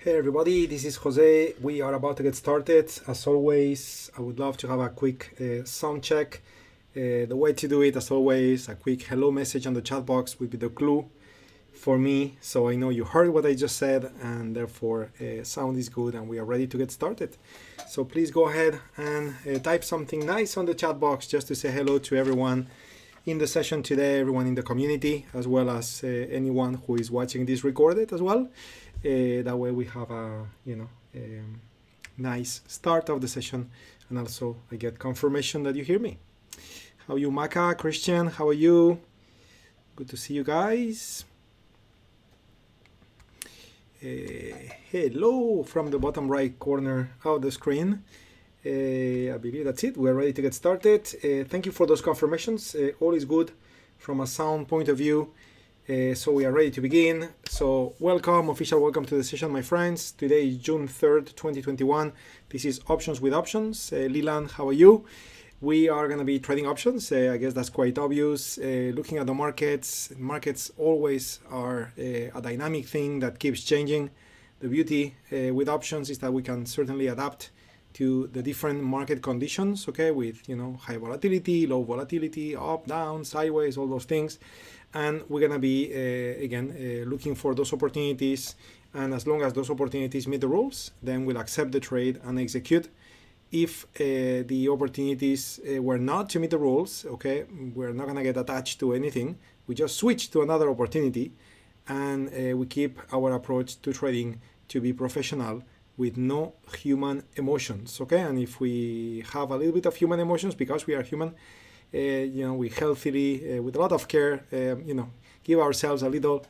Hey everybody, this is Jose. We are about to get started. As always, I would love to have a quick sound check. The way to do it, as always, a quick hello message on the chat box would be the clue for me, so I know you heard what I just said, and therefore sound is good and we are ready to get started. So please go ahead and type something nice on the chat box just to say hello to everyone in the session today, everyone in the community, as well as anyone who is watching this recorded as well. That way we have a nice start of the session, and also I get confirmation that you hear me. How are you, Maka? Christian, how are you? Good to see you guys. Hello from the bottom right corner of the screen. I believe that's it. We're ready to get started. Thank you for those confirmations. All is good from a sound point of view. So we are ready to begin. So welcome, official welcome to the session, my friends. Today is June 3rd, 2021. This is Options with Options. Leland, how are you? We are going to be trading options. I guess that's quite obvious. Looking at the markets. Markets always are a dynamic thing that keeps changing. The beauty with options is that we can certainly adapt to the different market conditions, okay, with high volatility, low volatility, up, down, sideways, all those things. And we're going to be, looking for those opportunities. And as long as those opportunities meet the rules, then we'll accept the trade and execute. If the opportunities were not to meet the rules, okay, we're not going to get attached to anything. We just switch to another opportunity, and we keep our approach to trading to be professional with no human emotions, okay? And if we have a little bit of human emotions, because we are human, we healthily, with a lot of care, give ourselves a little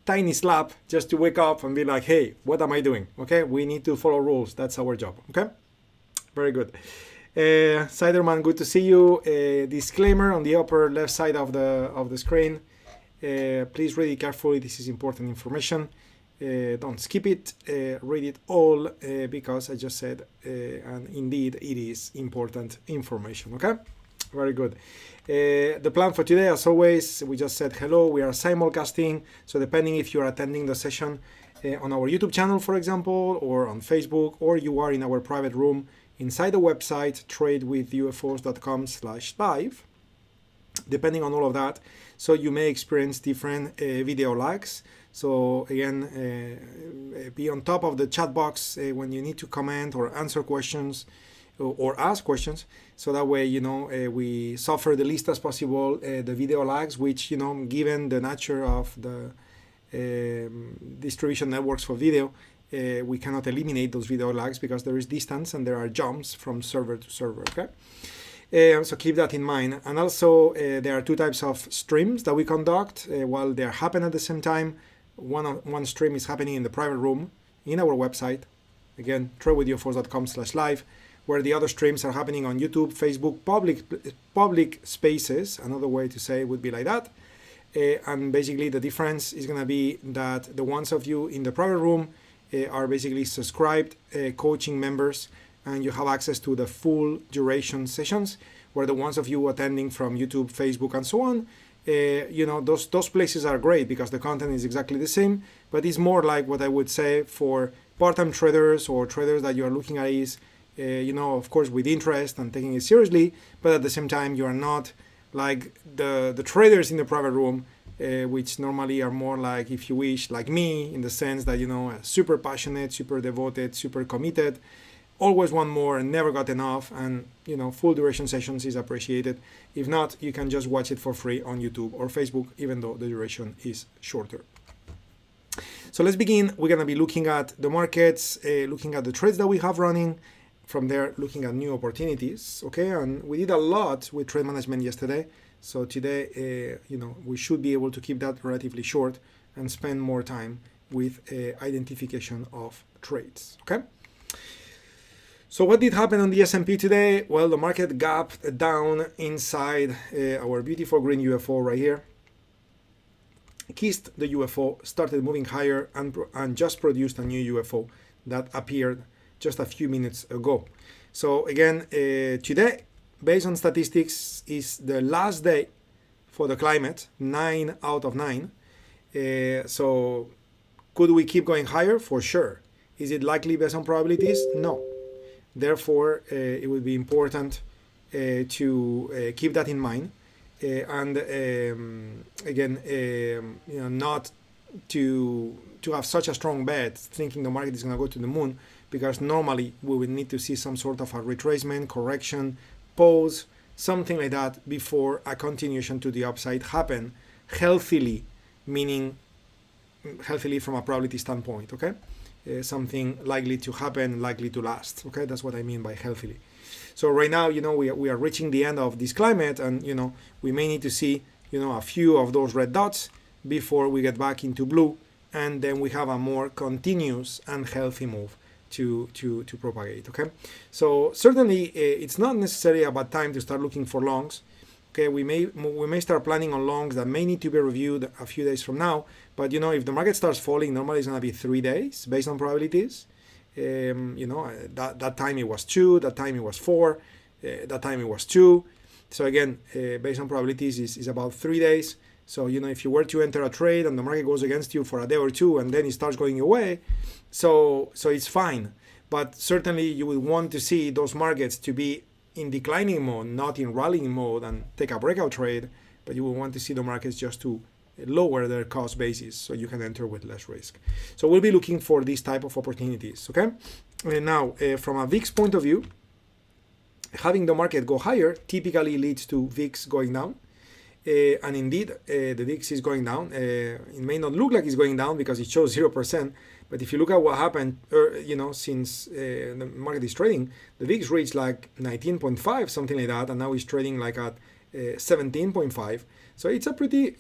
tiny slap just to wake up and be like, hey, what am I doing? Okay, we need to follow rules. That's our job, okay? Very good. Siderman, good to see you. Disclaimer on the upper left side of the screen. Please read it carefully. This is important information. Don't skip it. Read it all because I just said, and indeed it is important information, okay? Very good. The plan for today, as always, we just said hello. We are simulcasting. So depending if you're attending the session on our YouTube channel, for example, or on Facebook, or you are in our private room inside the website, tradewithufos.com/live, depending on all of that. So you may experience different video lags. So again, be on top of the chat box when you need to comment or answer questions or ask questions, so that way we suffer the least as possible the video lags, which given the nature of the distribution networks for video, we cannot eliminate those video lags because there is distance and there are jumps from server to server, okay? So keep that in mind. And also there are two types of streams that we conduct while they happen at the same time. One stream is happening in the private room in our website, again, tradewithufos.com/live, where the other streams are happening on YouTube, Facebook, public spaces. Another way to say it would be like that. And basically the difference is going to be that the ones of you in the private room are basically subscribed coaching members, and you have access to the full duration sessions, where the ones of you attending from YouTube, Facebook, and so on, those places are great because the content is exactly the same, but it's more like what I would say for part-time traders or traders that you are looking at is, of course, with interest and taking it seriously, but at the same time, you are not like the traders in the private room, which normally are more like, if you wish, like me, in the sense that, super passionate, super devoted, super committed, always want more and never got enough, and full duration sessions is appreciated. If not, you can just watch it for free on YouTube or Facebook, even though the duration is shorter. So let's begin. We're going to be looking at the markets, looking at the trades that we have running. From there, looking at new opportunities, okay? And we did a lot with trade management yesterday. So today, we should be able to keep that relatively short and spend more time with identification of trades, okay? So what did happen on the S&P today? Well, the market gapped down inside our beautiful green UFO right here. Kissed the UFO, started moving higher, and just produced a new UFO that appeared just a few minutes ago. So again, today, based on statistics, is the last day for the climate, 9 out of 9. So could we keep going higher? For sure. Is it likely based on probabilities? No. Therefore, it would be important to keep that in mind, and again, not to have such a strong bet thinking the market is going to go to the moon, because normally we would need to see some sort of a retracement, correction, pause, something like that before a continuation to the upside happen healthily, meaning healthily from a probability standpoint, okay? Something likely to happen, likely to last, okay? That's what I mean by healthily. So right now, we are reaching the end of this climate, and, we may need to see, a few of those red dots before we get back into blue, and then we have a more continuous and healthy move to propagate, okay? So certainly it's not necessarily a bad time to start looking for longs. Okay, we may start planning on longs that may need to be reviewed a few days from now, but if the market starts falling, normally it's going to be 3 days based on probabilities. That time it was 2, that time it was 4, that time it was 2. So again, based on probabilities is about 3 days. So if you were to enter a trade and the market goes against you for a day or two and then it starts going away, so it's fine. But certainly you would want to see those markets to be in declining mode, not in rallying mode and take a breakout trade, but you will want to see the markets just to lower their cost basis so you can enter with less risk. So we'll be looking for this type of opportunities, okay? And now, from a VIX point of view, having the market go higher typically leads to VIX going down. And indeed, the VIX is going down. It may not look like it's going down because it shows 0%, but if you look at what happened, since the market is trading, the VIX reached like 19.5, something like that, and now it's trading like at 17.5. So it's a pretty,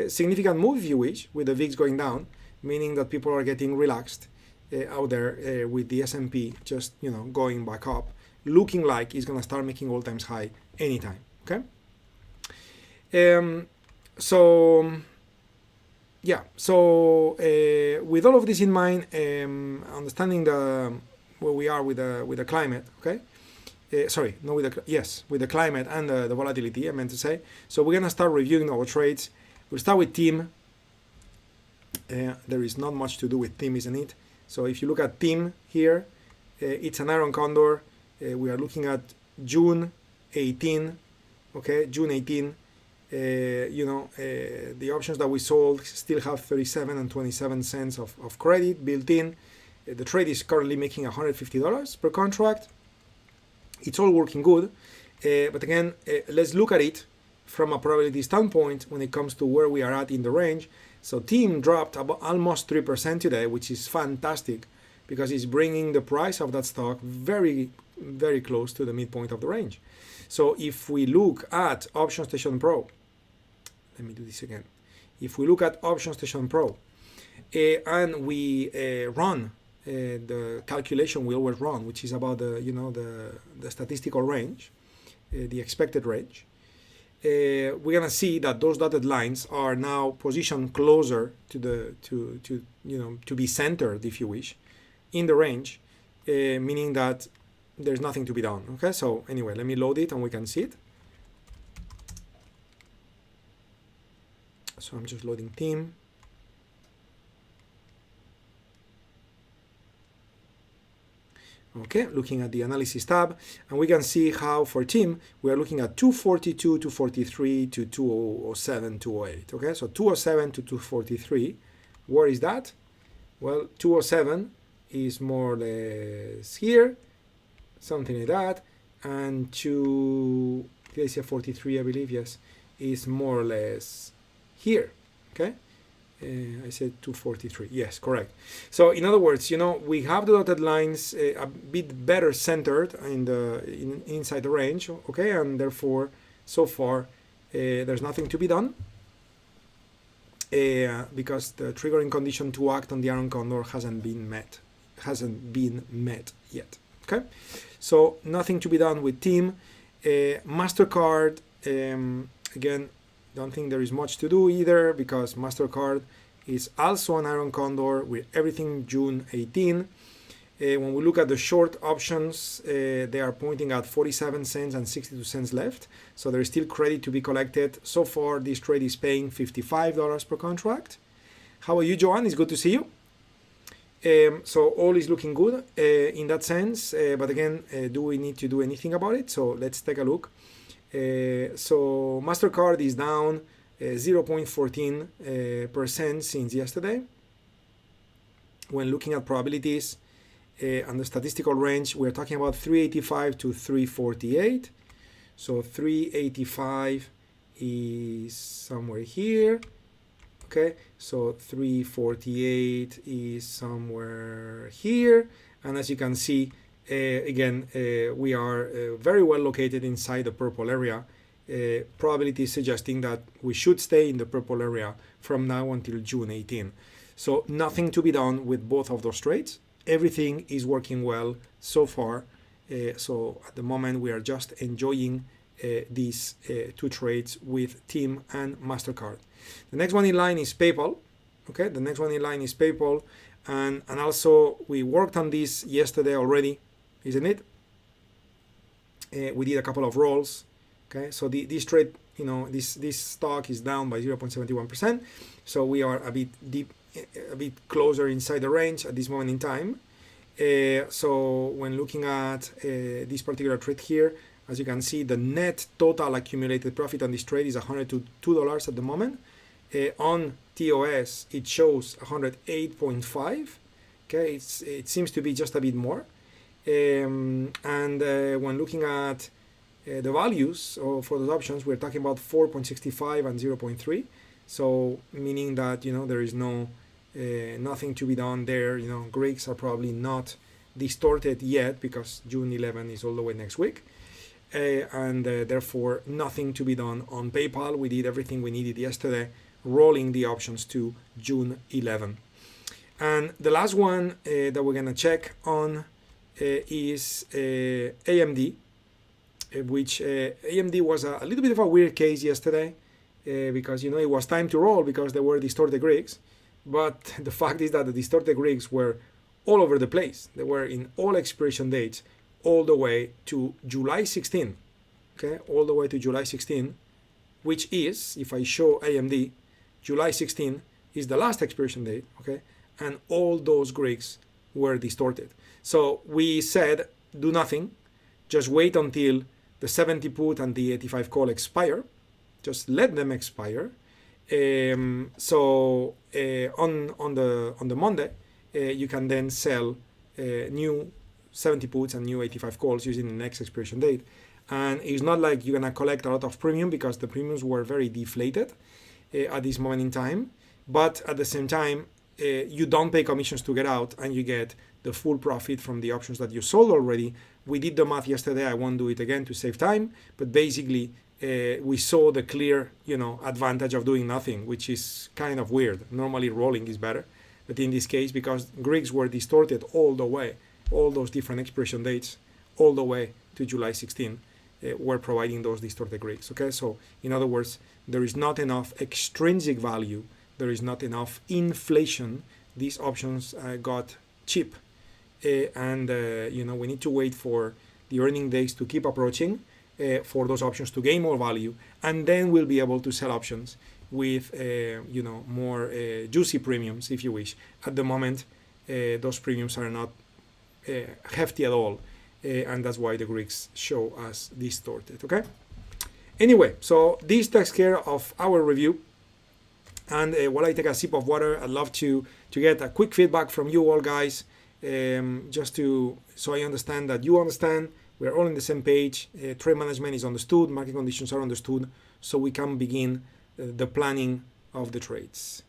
significant move, if you wish, with the VIX going down, meaning that people are getting relaxed out there with the S&P just, going back up, looking like it's going to start making all-time high anytime, okay? With all of this in mind, understanding where we are with the climate, okay? With the climate and the volatility, I meant to say. So we're gonna start reviewing our trades. We'll start with TIM. There is not much to do with TIM, isn't it? So if you look at TIM here, it's an iron condor. We are looking at June 18, okay? June 18. The options that we sold still have 37 and 27 cents of credit built in. The trade is currently making $150 per contract. It's all working good, but again, let's look at it from a probability standpoint when it comes to where we are at in the range. So TIM dropped about almost 3% today, which is fantastic because it's bringing the price of that stock very, very close to the midpoint of the range. So if we look at Option Station Pro, let me do this again. If we look at Option Station Pro and we run the calculation we always run, which is about the statistical range, the expected range, we're gonna see that those dotted lines are now positioned closer to be centered, if you wish, in the range, meaning that there's nothing to be done. Okay, so anyway, let me load it and we can see it. So I'm just loading TIM. Okay, looking at the analysis tab, and we can see how for TIM we are looking at 242, 243 to 207, 208. Okay, so 207 to 243. Where is that? Well, 207 is more or less here, something like that, and 243, I believe, yes, is more or less here. Okay. I said 243. Yes, correct. So in other words, we have the dotted lines a bit better centered inside the range, okay, and therefore, so far, there's nothing to be done because the triggering condition to act on the iron condor hasn't been met yet. Okay, so nothing to be done with TIM. MasterCard, again. Don't think there is much to do either because MasterCard is also an iron condor with everything June 18. When we look at the short options, they are pointing at 47 cents and 62 cents left. So there is still credit to be collected. So far, this trade is paying $55 per contract. How are you, Joanne? It's good to see you. So all is looking good in that sense, but again, do we need to do anything about it? So let's take a look. So MasterCard is down 0.14% since yesterday. When looking at probabilities and the statistical range, we're talking about 385 to 348. So 385 is somewhere here. Okay, so 348 is somewhere here. And as you can see, again, we are very well located inside the purple area. Probability is suggesting that we should stay in the purple area from now until June 18. So nothing to be done with both of those trades. Everything is working well so far. So at the moment, we are just enjoying these two trades with TIM and MasterCard. The next one in line is PayPal. Okay, the next one in line is PayPal. And also, we worked on this yesterday already, isn't it? We did a couple of rolls. Okay, so this trade, you know, this stock is down by 0.71%. So we are a bit deep, a bit closer inside the range at this moment in time. So when looking at this particular trade here, as you can see, the net total accumulated profit on this trade is $102 at the moment. On TOS, it shows 108.5. Okay, it seems to be just a bit more. And when looking at the values for those options, we're talking about 4.65 and 0.3. So meaning that, you know, there is no nothing to be done there. You know, Greeks are probably not distorted yet because June 11 is all the way next week. And therefore nothing to be done on PayPal. We did everything we needed yesterday, rolling the options to June 11. And the last one that we're gonna check on is AMD, which AMD was a little bit of a weird case yesterday because, you know, it was time to roll because there were distorted Greeks. But the fact is that the distorted Greeks were all over the place. They were in all expiration dates all the way to July 16, okay, all the way to July 16, which is, if I show AMD, July 16 is the last expiration date, okay, and all those Greeks were distorted. So we said, do nothing, just wait until the 70 put and the 85 call expire, just let them expire. So on the Monday, you can then sell new 70 puts and new 85 calls using the next expiration date. And it's not like you're gonna collect a lot of premium because the premiums were very deflated at this moment in time. But at the same time, you don't pay commissions to get out and you get the full profit from the options that you sold already. We did the math yesterday. I won't do it again to save time, but basically we saw the clear, you know, advantage of doing nothing, which is kind of weird. Normally rolling is better, but in this case, because Greeks were distorted all the way, all those different expiration dates, all the way to July 16, were providing those distorted Greeks. Okay, so in other words, there is not enough extrinsic value, there is not enough inflation. These options got cheap, and you know, we need to wait for the earning days to keep approaching for those options to gain more value, and then we'll be able to sell options with you know, more juicy premiums, if you wish. At the moment, those premiums are not hefty at all, and that's why the Greeks show us distorted. Okay, anyway, so this takes care of our review, and while I take a sip of water, I'd love to get a quick feedback from you all, guys, just so I understand that you understand we're all on the same page. Trade management is understood, market conditions are understood, so we can begin the planning of the trades.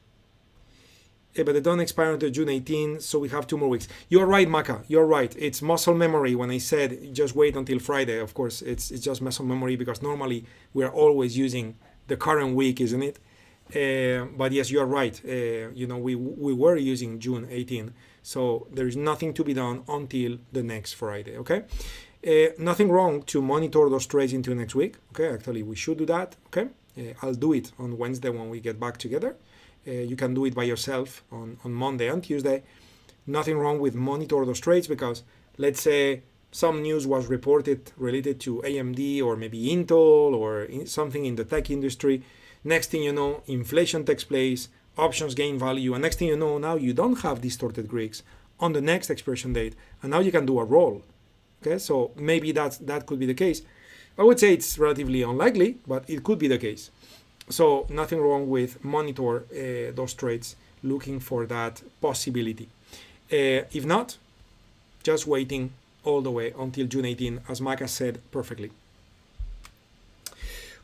But they don't expire until June 18, so we have 2 more weeks. You're right, Maka. You're right. It's muscle memory when I said just wait until Friday. Of course, it's just muscle memory because normally we're always using the current week, isn't it? But yes, you're right. You know, we were using June 18, so there is nothing to be done until the next Friday. Okay. Nothing wrong to monitor those trades into next week. Okay, actually, we should do that. Okay, I'll do it on Wednesday when we get back together. You can do it by yourself on Monday and Tuesday. Nothing wrong with monitor those trades because let's say some news was reported related to AMD or maybe Intel or something in the tech industry. Next thing you know, inflation takes place, options gain value, and next thing you know, now you don't have distorted Greeks. on the next expiration date, and now you can do a roll. Okay, so maybe that could be the case. I would say it's relatively unlikely, but it could be the case. So nothing wrong with monitor those trades, looking for that possibility. If not, just waiting all the way until June 18, as Maka said perfectly.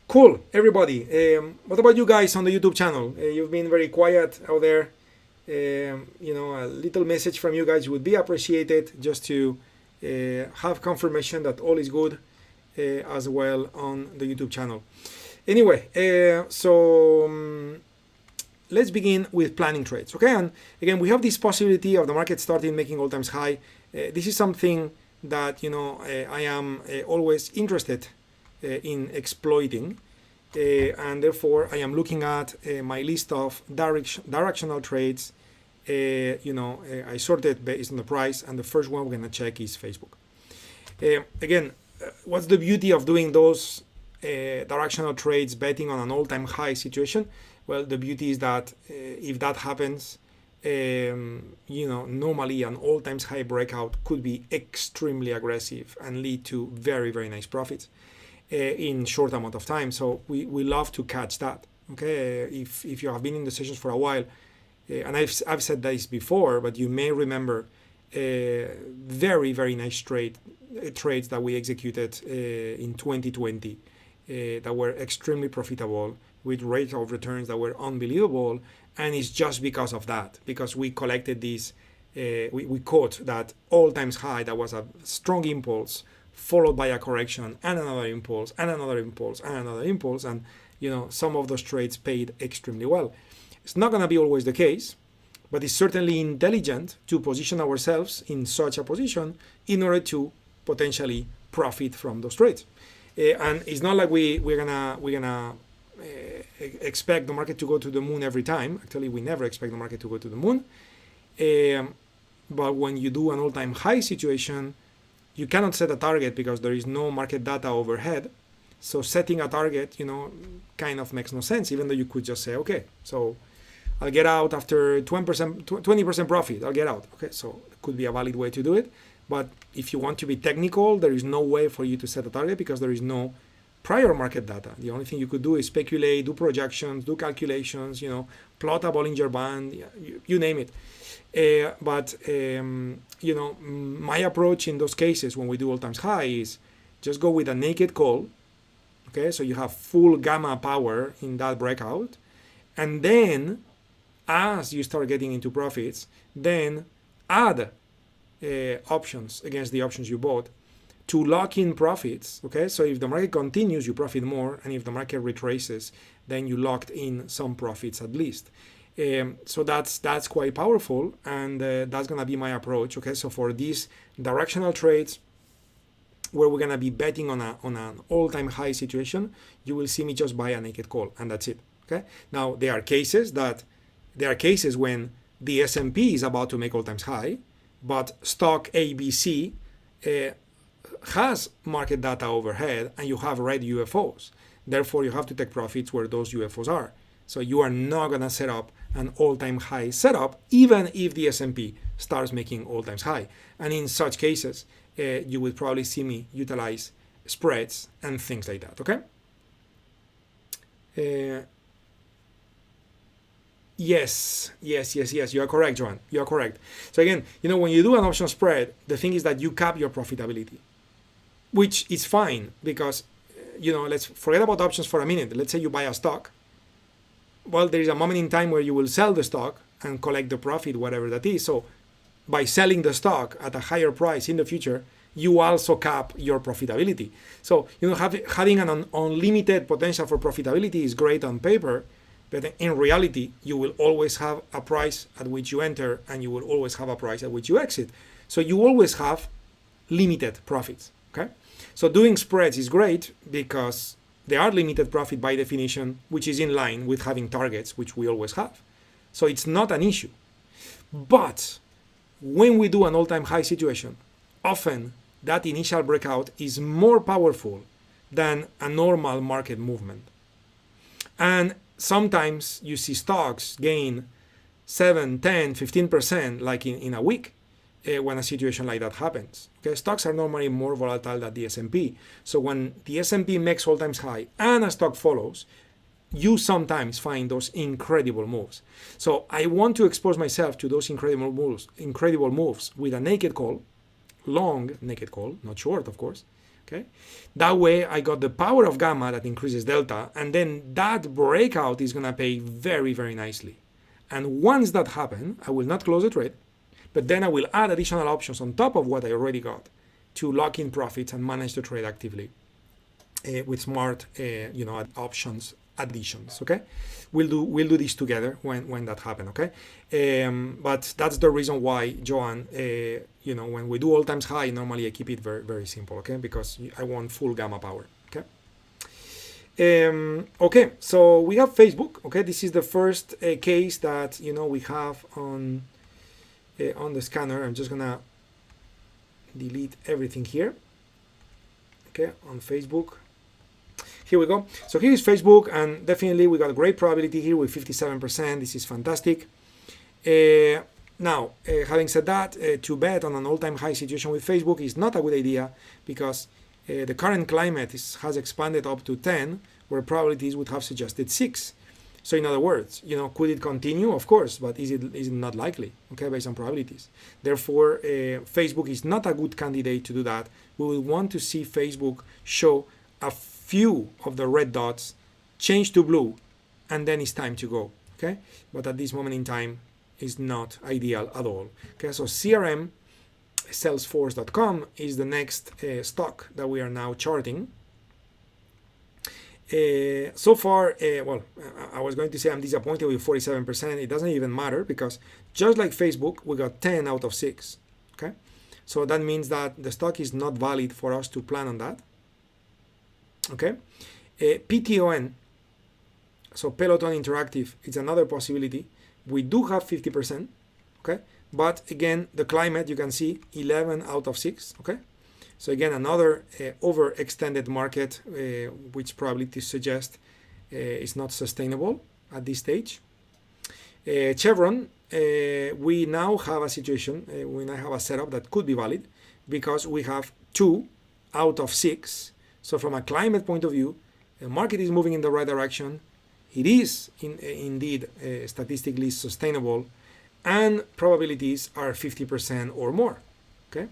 Cool, everybody. What about you guys on the YouTube channel? You've been very quiet out there. You know, a little message from you guys would be appreciated, just to have confirmation that all is good as well on the YouTube channel. Anyway, let's begin with planning trades. Okay, and again, we have this possibility of the market starting making all-time high. This is something that, you know, I am always interested in exploiting, and therefore I am looking at my list of directional trades. You know, I sorted based on the price, and the first one we're gonna check is Facebook. Again, what's the beauty of doing those directional trades betting on an all-time high situation? Well, the beauty is that if that happens, you know, normally an all-time high breakout could be extremely aggressive and lead to very, very nice profits in short amount of time. So we love to catch that. Okay, if you have been in the sessions for a while, and I've said this before, but you may remember very, very nice trades that we executed in 2020 that were extremely profitable, with rate of returns that were unbelievable. And it's just because of that, because we collected these, we caught that all-time high that was a strong impulse, followed by a correction and another impulse and another impulse and another impulse. And, you know, some of those trades paid extremely well. It's not going to be always the case, but it's certainly intelligent to position ourselves in such a position in order to potentially profit from those trades. And it's not like we're gonna expect the market to go to the moon every time. Actually, we never expect the market to go to the moon. But when you do an all-time high situation, you cannot set a target because there is no market data overhead. So setting a target, you know, kind of makes no sense, even though you could just say, okay, so I'll get out after 20% profit, I'll get out. Okay, so it could be a valid way to do it. But if you want to be technical, there is no way for you to set a target because there is no prior market data. The only thing you could do is speculate, do projections, do calculations, you know, plot a Bollinger Band, you name it. You know, my approach in those cases when we do all-time high is just go with a naked call. Okay, so you have full gamma power in that breakout. And then as you start getting into profits, then add options against the options you bought to lock in profits. Okay, so if the market continues, you profit more, and if the market retraces, then you locked in some profits at least. So that's quite powerful, and that's gonna be my approach. Okay, so for these directional trades where we're gonna be betting on an all-time high situation, you will see me just buy a naked call, and that's it. Okay, now there are cases when the S&P is about to make all-time high, but stock ABC has market data overhead, and you have red UFOs. Therefore, you have to take profits where those UFOs are. So you are not gonna set up an all-time high setup, even if the S&P starts making all-time high. And in such cases, you will probably see me utilize spreads and things like that. Okay. Yes, you are correct, Joan. You are correct. So again, you know, when you do an option spread, the thing is that you cap your profitability, which is fine because, you know, let's forget about options for a minute. Let's say you buy a stock. Well, there is a moment in time where you will sell the stock and collect the profit, whatever that is. So by selling the stock at a higher price in the future, you also cap your profitability. So, you know, having an unlimited potential for profitability is great on paper, but in reality, you will always have a price at which you enter, and you will always have a price at which you exit. So you always have limited profits. Okay. So doing spreads is great because they are limited profit by definition, which is in line with having targets, which we always have. So it's not an issue. But when we do an all-time high situation, often that initial breakout is more powerful than a normal market movement. And sometimes you see stocks gain 7, 10, 15% like in a week. when a situation like that happens. Okay, stocks are normally more volatile than the S&P. So when the S&P makes all-time high and a stock follows, you sometimes find those incredible moves. So I want to expose myself to those incredible moves with a naked call, long naked call, not short, of course. Okay, that way I got the power of gamma that increases delta, and then that breakout is gonna pay very, very nicely. And once that happens, I will not close the trade, but then I will add additional options on top of what I already got to lock in profits and manage the trade actively with smart, options additions. Okay, we'll do this together when that happens. Okay, but that's the reason why, Joan, when we do all times high, normally I keep it very, very simple. Okay, because I want full gamma power. Okay. Okay, so we have Facebook. Okay, this is the first case that we have on the scanner. I'm just gonna delete everything here. Okay, on Facebook. Here we go. So here is Facebook, and definitely we got a great probability here with 57%. This is fantastic. Now, having said that, to bet on an all-time high situation with Facebook is not a good idea, because the current climate has expanded up to 10, where probabilities would have suggested 6. So in other words, could it continue? Of course, but is it not likely? Okay, based on probabilities. Therefore, Facebook is not a good candidate to do that. We will want to see Facebook show a few of the red dots change to blue, and then it's time to go. Okay, but at this moment in time is not ideal at all. Okay, so CRM Salesforce.com is the next stock that we are now charting. So far, I was going to say I'm disappointed with 47%. It doesn't even matter, because just like Facebook, we got 10 out of 6. Okay, so that means that the stock is not valid for us to plan on that. Okay, PTON, so Peloton Interactive, it's another possibility. We do have 50%. Okay, but again, the climate, you can see 11 out of 6. Okay, so again, another overextended market, which probability suggests is not sustainable at this stage. Chevron, we now have a situation, we now have a setup that could be valid, because we have 2 out of 6. So from a climate point of view, the market is moving in the right direction. It is indeed statistically sustainable, and probabilities are 50% or more. Okay,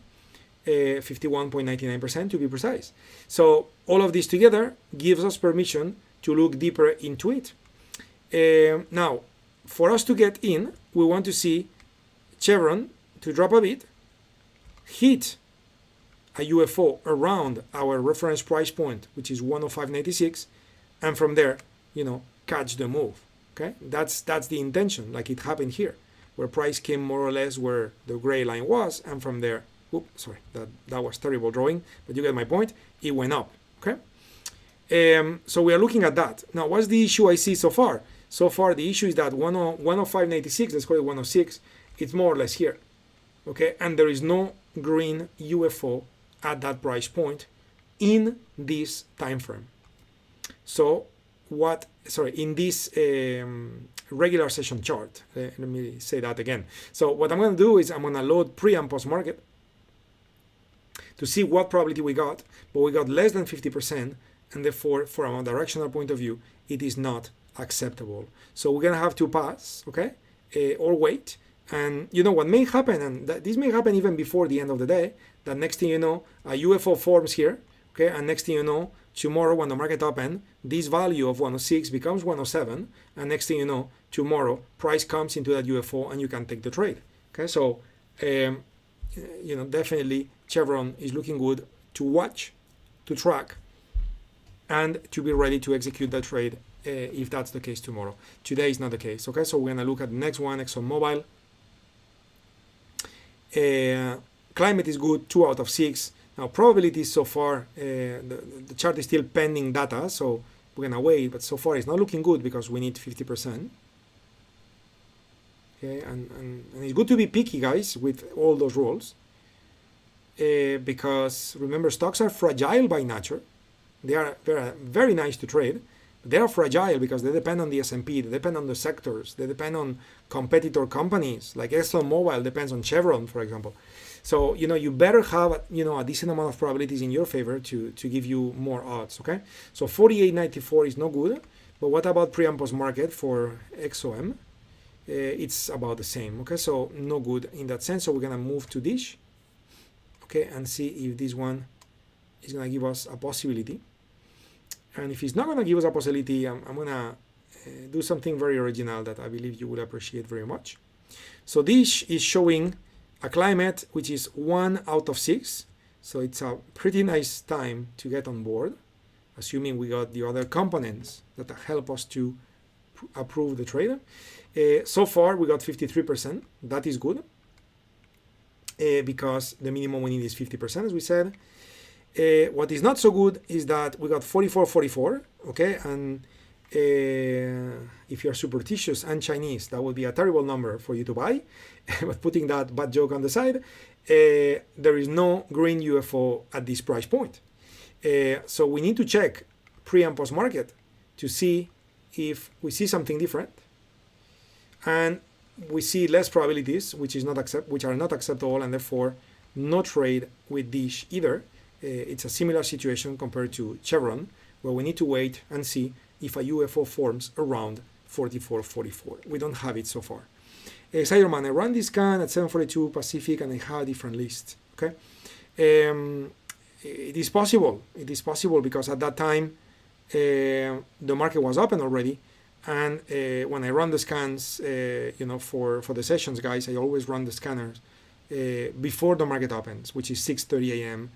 51.99% to be precise. So all of this together gives us permission to look deeper into it. Now, for us to get in, we want to see Chevron to drop a bit, hit a UFO around our reference price point, which is 105.96, and from there, catch the move. Okay, that's the intention, like it happened here, where price came more or less where the gray line was, and from there, sorry, that was terrible drawing, but you get my point, it went up. Okay, so we are looking at that. Now, what's the issue I see so far? So far, the issue is that 105.96, let's call it 106, it's more or less here. Okay, and there is no green UFO at that price point in this time frame. So in this regular session chart, let me say that again. So what I'm going to do is I'm going to load pre and post market to see what probability we got, but we got less than 50%, and therefore from a directional point of view, it is not acceptable. So we're going to have to pass, okay, or wait. And what may happen, and this may happen even before the end of the day, that next thing you know, a UFO forms here, okay, and next thing you know, tomorrow when the market open, this value of 106 becomes 107, and next thing you know, tomorrow price comes into that UFO and you can take the trade. Okay, so definitely Chevron is looking good to watch, to track, and to be ready to execute that trade if that's the case tomorrow. Today is not the case. Okay, so we're gonna look at the next one, ExxonMobil. Climate is good, 2 out of 6. Now probabilities so far, the chart is still pending data, so we're gonna wait, but so far it's not looking good because we need 50%. Okay, and it's good to be picky, guys, with all those rules, because remember, stocks are fragile by nature. They are very nice to trade, They are fragile because they depend on the S&P, they depend on the sectors, they depend on competitor companies, like ExxonMobil depends on Chevron, for example. So, you better have, a decent amount of probabilities in your favor to give you more odds, okay? So 48.94 is no good, but what about pre and post market for XOM? It's about the same, okay? So no good in that sense. So we're gonna move to this, okay, and see if this one is gonna give us a possibility. And if it's not gonna give us a possibility, I'm gonna do something very original that I believe you will appreciate very much. So this is showing a climate which is 1 out of 6. So it's a pretty nice time to get on board, assuming we got the other components that help us to approve the trade. So far we got 53%. That is good because the minimum we need is 50%, as we said. What is not so good is that we got 44, okay, and if you're superstitious and Chinese, that would be a terrible number for you to buy. But putting that bad joke on the side, there is no green UFO at this price point. So we need to check pre and post market to see if we see something different, and we see less probabilities, which are not acceptable, and therefore no trade with this either. It's a similar situation compared to Chevron, where we need to wait and see if a UFO forms around 44. We don't have it so far. Siderman, I ran this scan at 7:42 Pacific and I have a different list. Okay, it is possible. It is possible because at that time the market was open already, and when I run the scans, for the sessions, guys, I always run the scanners before the market opens, which is 6:30 a.m.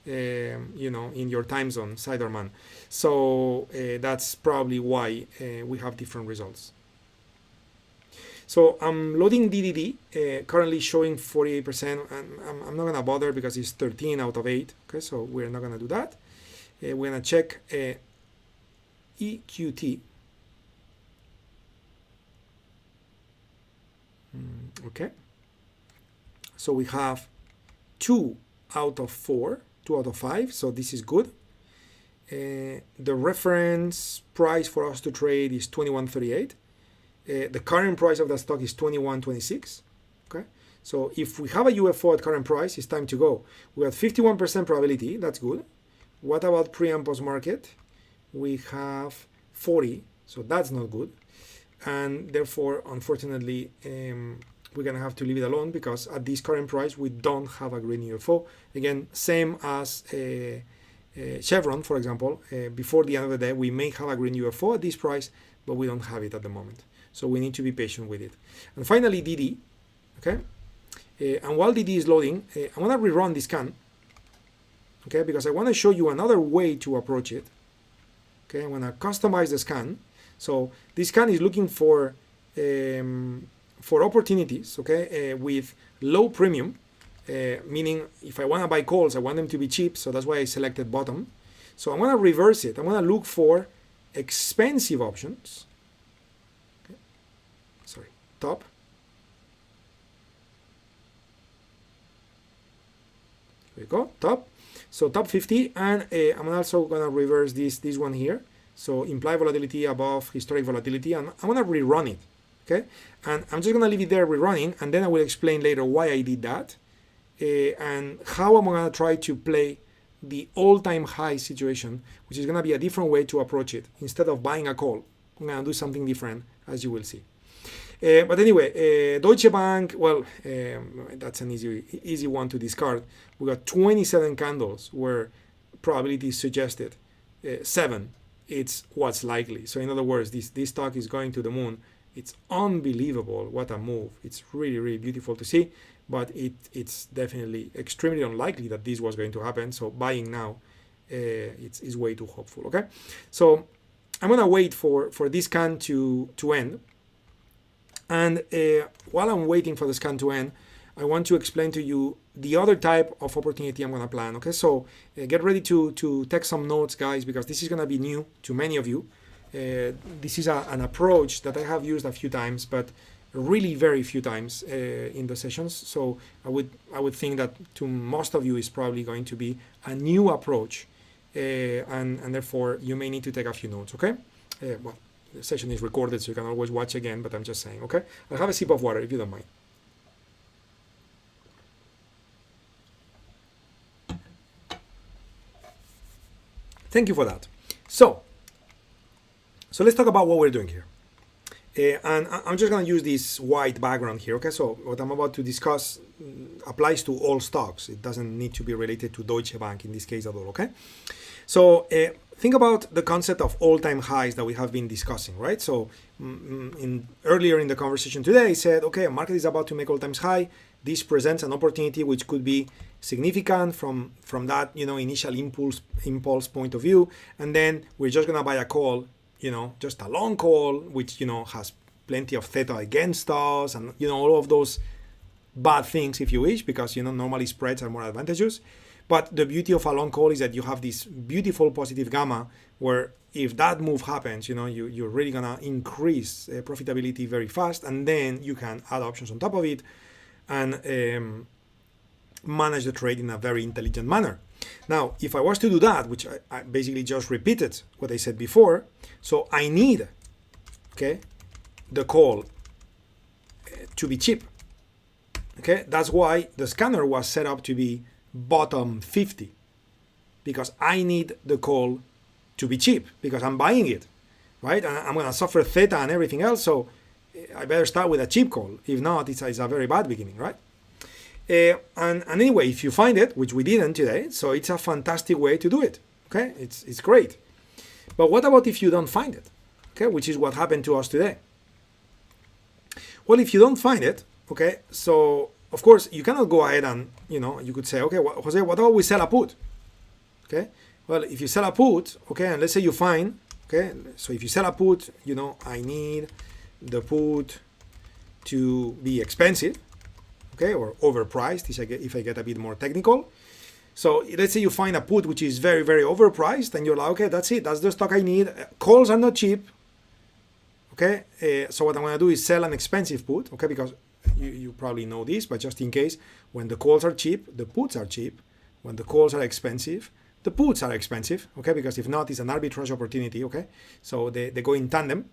In your time zone, Siderman. So that's probably why we have different results. So I'm loading DDD, currently showing 48%, and I'm not gonna bother because it's 13 out of 8. Okay, so we're not gonna do that. We're gonna check EQT. Okay, so we have 2 out of 4. 2 out of 5, so this is good. The reference price for us to trade is 21.38. The current price of the stock is 21.26. Okay, so if we have a UFO at current price, it's time to go. We have 51% probability. That's good. What about pre and post market? We have 40, so that's not good. And therefore, unfortunately, we're gonna have to leave it alone because at this current price we don't have a green UFO. Again, same as Chevron, for example. Before the end of the day, we may have a green UFO at this price, but we don't have it at the moment. So we need to be patient with it. And finally, DD. Okay. And while DD is loading, I want to rerun this scan. Okay, because I want to show you another way to approach it. Okay, I'm gonna customize the scan. So this scan is looking for opportunities, okay, with low premium, meaning if I want to buy calls, I want them to be cheap, so that's why I selected bottom. So I'm going to reverse it. I'm going to look for expensive options. Okay. Sorry, top. There we go, top. So top 50, and I'm also going to reverse this one here. So implied volatility above historic volatility, and I'm going to rerun it. Okay, and I'm just gonna leave it there rerunning, and then I will explain later why I did that and how I'm gonna try to play the all-time high situation, which is gonna be a different way to approach it. Instead of buying a call, I'm gonna do something different, as you will see. But anyway, Deutsche Bank, well, that's an easy one to discard. We got 27 candles where probability is suggested 7. It's what's likely. So in other words, this stock is going to the moon. It's unbelievable. What a move. It's really, really beautiful to see, but it's definitely extremely unlikely that this was going to happen. So buying now is way too hopeful. Okay, so I'm gonna wait for this scan to end, and while I'm waiting for the scan to end, I want to explain to you the other type of opportunity I'm gonna plan. Okay, so get ready to take some notes, guys, because this is gonna be new to many of you. This is an approach that I have used a few times, but really very few times in the sessions. So I would think that to most of you is probably going to be a new approach, and therefore you may need to take a few notes. Okay, Well, the session is recorded, so you can always watch again, but I'm just saying, okay? I'll have a sip of water if you don't mind. Thank you for that. So let's talk about what we're doing here. And I'm just going to use this white background here, okay? So what I'm about to discuss applies to all stocks. It doesn't need to be related to Deutsche Bank in this case at all, okay? So think about the concept of all-time highs that we have been discussing, right? So earlier in the conversation today, I said, okay, a market is about to make all-time high. This presents an opportunity which could be significant from that, initial impulse point of view. And then we're just going to buy a call, just a long call, which, has plenty of theta against us and, all of those bad things, if you wish, because, normally spreads are more advantageous. But the beauty of a long call is that you have this beautiful positive gamma where if that move happens, you're really going to increase profitability very fast. And then you can add options on top of it and manage the trade in a very intelligent manner. Now, if I was to do that, which I basically just repeated what I said before, so I need, okay, the call to be cheap. Okay, that's why the scanner was set up to be bottom 50, because I need the call to be cheap because I'm buying it, right? And I'm going to suffer theta and everything else, so I better start with a cheap call. If not, it's a very bad beginning, right? And anyway, if you find it, which we didn't today, so it's a fantastic way to do it. Okay, it's great. But what about if you don't find it? Okay, which is what happened to us today. Well, if you don't find it, okay, so of course you cannot go ahead and you could say, okay, Jose, what about we sell a put? Okay, well, if you sell a put, okay, and let's say you find, okay, so if you sell a put, I need the put to be expensive. Okay, or overpriced if I get a bit more technical. So let's say you find a put which is very, very overpriced and you're like, okay, that's it. That's the stock I need. Calls are not cheap. Okay, so what I'm going to do is sell an expensive put, okay, because you probably know this, but just in case, when the calls are cheap, the puts are cheap. When the calls are expensive, the puts are expensive, okay, because if not, it's an arbitrage opportunity, okay? So they go in tandem.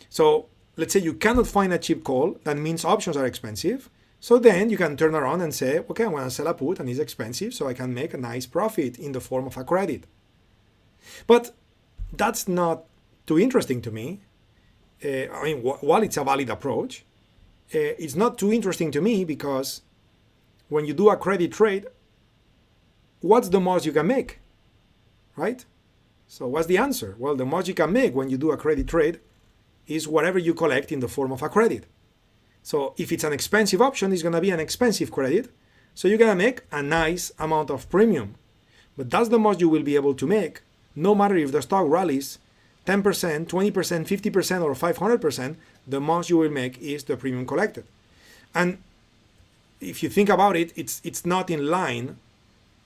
So let's say you cannot find a cheap call. That means options are expensive. So then you can turn around and say, okay, I'm going to sell a put and it's expensive, so I can make a nice profit in the form of a credit. But that's not too interesting to me. While it's a valid approach, it's not too interesting to me because when you do a credit trade, what's the most you can make, right? So what's the answer? Well, the most you can make when you do a credit trade is whatever you collect in the form of a credit. So if it's an expensive option, it's going to be an expensive credit. So you're going to make a nice amount of premium. But that's the most you will be able to make, no matter if the stock rallies 10%, 20%, 50%, or 500%, the most you will make is the premium collected. And if you think about it, it's not in line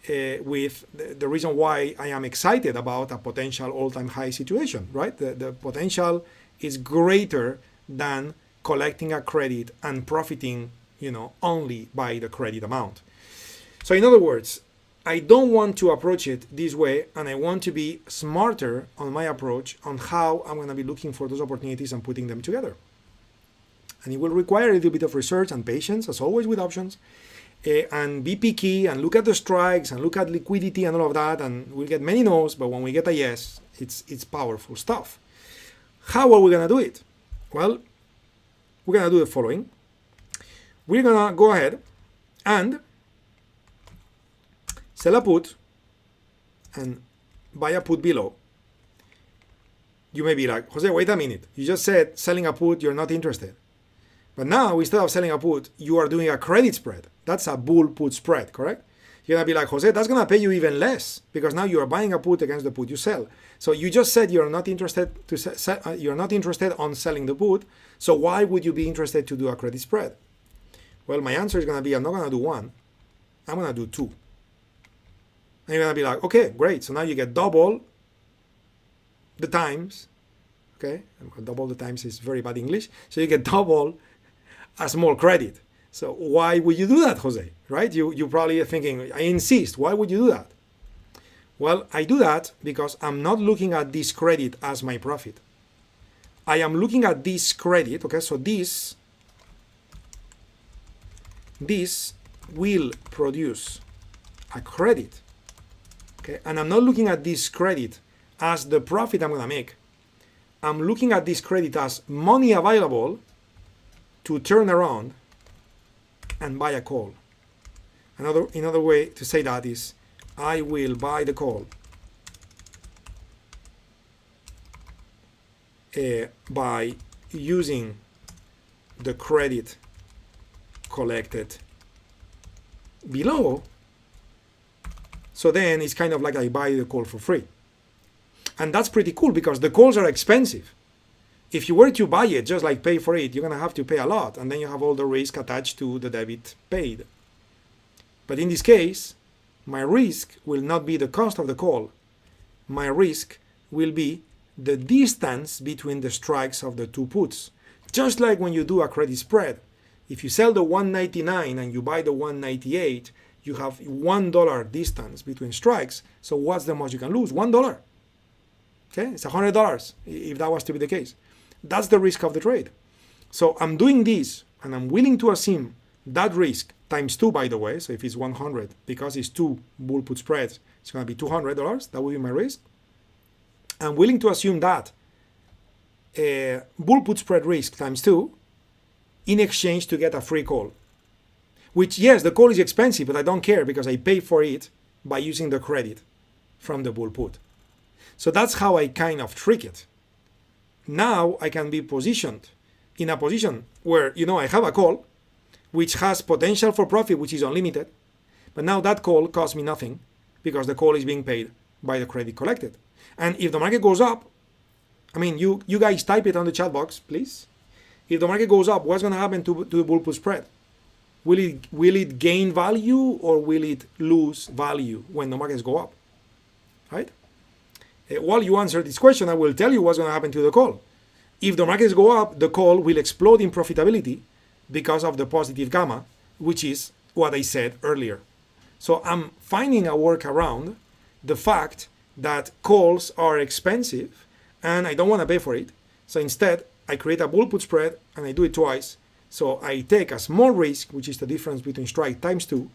with the reason why I am excited about a potential all-time high situation, right? The potential is greater than collecting a credit and profiting, only by the credit amount. So in other words, I don't want to approach it this way, and I want to be smarter on my approach on how I'm going to be looking for those opportunities and putting them together. And it will require a little bit of research and patience, as always with options, and be picky and look at the strikes and look at liquidity and all of that, and we'll get many no's, but when we get a yes, it's powerful stuff. How are we going to do it? Well, we're going to do the following. We're going to go ahead and sell a put and buy a put below. You may be like, Jose, wait a minute. You just said selling a put, you're not interested. But now, instead of selling a put, you are doing a credit spread. That's a bull put spread, correct? You're going to be like, Jose, that's going to pay you even less because now you are buying a put against the put you sell. So you just said you're not interested you're not interested on selling the put. So why would you be interested to do a credit spread? Well, my answer is going to be, I'm not going to do one. I'm going to do two. And you're going to be like, okay, great. So now you get double the times. Okay, double the times is very bad English. So you get double a small credit. So why would you do that, Jose? Right? You probably are thinking, I insist. Why would you do that? Well, I do that because I'm not looking at this credit as my profit. I am looking at this credit, okay, so this will produce a credit, okay, and I'm not looking at this credit as the profit I'm gonna make. I'm looking at this credit as money available to turn around and buy a call. Another way to say that is I will buy the call by using the credit collected below. So then it's kind of like I buy the call for free. And that's pretty cool because the calls are expensive. If you were to buy it, just like pay for it, you're going to have to pay a lot. And then you have all the risk attached to the debit paid. But in this case, my risk will not be the cost of the call. My risk will be the distance between the strikes of the two puts. Just like when you do a credit spread. If you sell the 199 and you buy the 198, you have $1 distance between strikes. So what's the most you can lose? $1. Okay, it's $100 if that was to be the case. That's the risk of the trade. So I'm doing this and I'm willing to assume that risk times 2, by the way. So if it's 100, because it's 2 bull put spreads, it's going to be $200. That will be my risk. I'm willing to assume that bull put spread risk times 2 in exchange to get a free call. Which, yes, the call is expensive, but I don't care because I pay for it by using the credit from the bull put. So that's how I kind of trick it. Now I can be positioned in a position where, I have a call which has potential for profit, which is unlimited. But now that call costs me nothing because the call is being paid by the credit collected. And if the market goes up, you guys type it on the chat box, please. If the market goes up, what's going to happen to the bull put spread? Will it gain value or will it lose value when the markets go up? Right? While you answer this question, I will tell you what's going to happen to the call. If the markets go up, the call will explode in profitability because of the positive gamma, which is what I said earlier. So I'm finding a workaround the fact that calls are expensive and I don't want to pay for it. So instead, I create a bull put spread and I do it twice. So I take a small risk, which is the difference between strike times 2,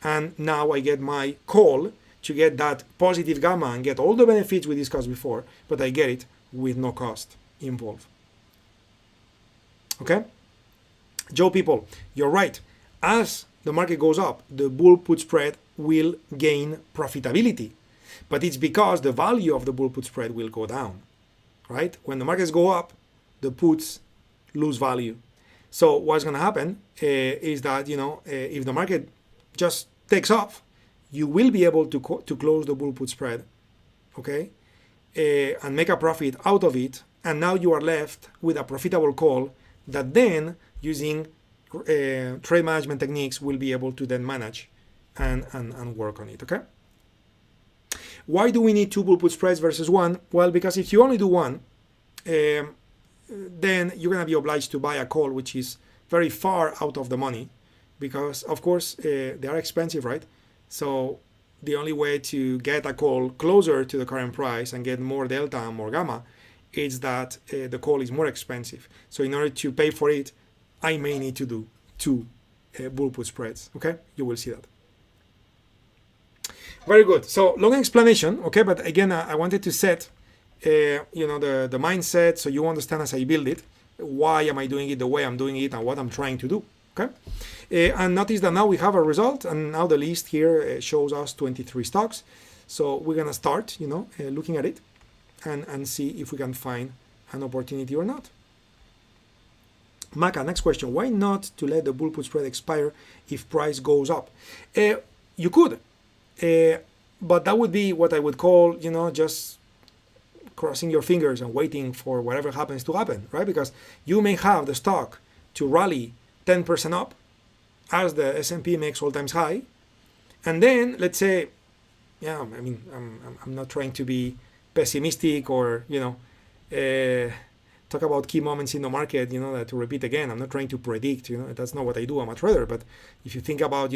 and now I get my call to get that positive gamma and get all the benefits we discussed before, but I get it with no cost involved. Okay? Joe people, you're right. As the market goes up, the bull put spread will gain profitability, but it's because the value of the bull put spread will go down, right? When the markets go up, the puts lose value. So what's going to happen is that, if the market just takes off, you will be able to close the bull put spread, okay, and make a profit out of it. And now you are left with a profitable call that then, using trade management techniques, will be able to then manage and work on it, okay? Why do we need 2 bull put spreads versus 1? Well, because if you only do 1, then you're going to be obliged to buy a call which is very far out of the money because, of course, they are expensive, right? So the only way to get a call closer to the current price and get more delta and more gamma is that the call is more expensive. So in order to pay for it, I may need to do 2 bull put spreads, okay? You will see that. Very good. So long explanation, okay? But again, I wanted to set the mindset so you understand as I build it, why am I doing it the way I'm doing it and what I'm trying to do, okay? And notice that now we have a result, and now the list here shows us 23 stocks. So we're going to start, looking at it and see if we can find an opportunity or not. Maka, next question. Why not to let the bull put spread expire if price goes up? You could, but that would be what I would call, just crossing your fingers and waiting for whatever happens to happen, right? Because you may have the stock to rally 10% up as the S&P makes all-time high, and then let's say, I'm not trying to be pessimistic or talk about key moments in the market, that to repeat again, I'm not trying to predict, that's not what I do, I'm a trader. But if you think about,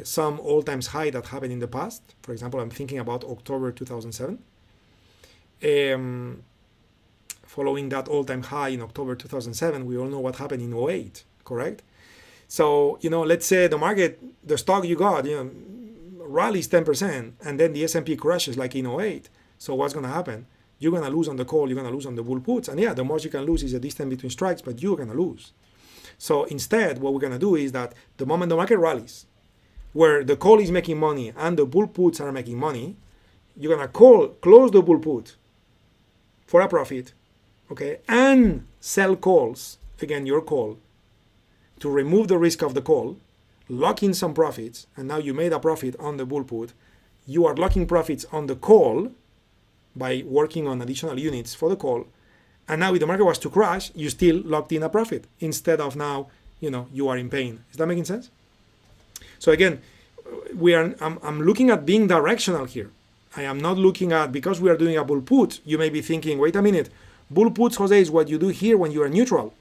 some all-time high that happened in the past, for example, I'm thinking about October 2007. following that all-time high in October 2007. We all know what happened in 08, correct? So, let's say the market, the stock you got, rallies 10%, and then the S&P crashes like in 08. So what's going to happen? You're going to lose on the call, you're going to lose on the bull puts. And yeah, the most you can lose is the distance between strikes, but you're going to lose. So instead, what we're going to do is that the moment the market rallies, where the call is making money and the bull puts are making money, you're going to close the bull put for a profit, okay, and sell calls, again, your call, to remove the risk of the call, lock in some profits, and now you made a profit on the bull put. You are locking profits on the call by working on additional units for the call. And now if the market was to crash, you still locked in a profit instead of now, you are in pain. Is that making sense? So again, I'm looking at being directional here. I am not looking at, because we are doing a bull put, you may be thinking, wait a minute, bull puts, Jose, is what you do here when you are neutral.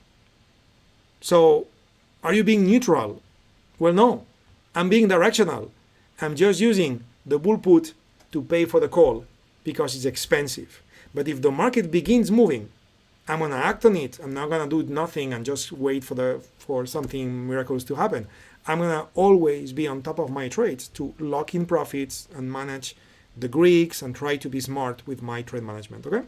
So are you being neutral? Well, no, I'm being directional. I'm just using the bull put to pay for the call because it's expensive. But if the market begins moving, I'm going to act on it. I'm not going to do nothing and just wait for something miraculous to happen. I'm going to always be on top of my trades to lock in profits and manage the Greeks and try to be smart with my trade management, okay?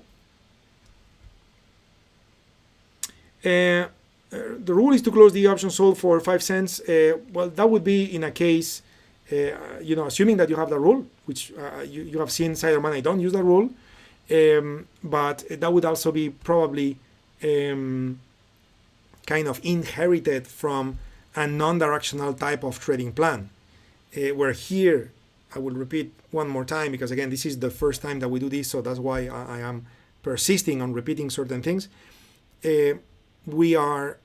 The rule is to close the option sold for 5 cents. Well, that would be in a case, assuming that you have the rule, which you have seen Siderman, I don't use the rule, but that would also be probably kind of inherited from a non-directional type of trading plan, where here, I will repeat one more time, because again, this is the first time that we do this, so that's why I am persisting on repeating certain things. We are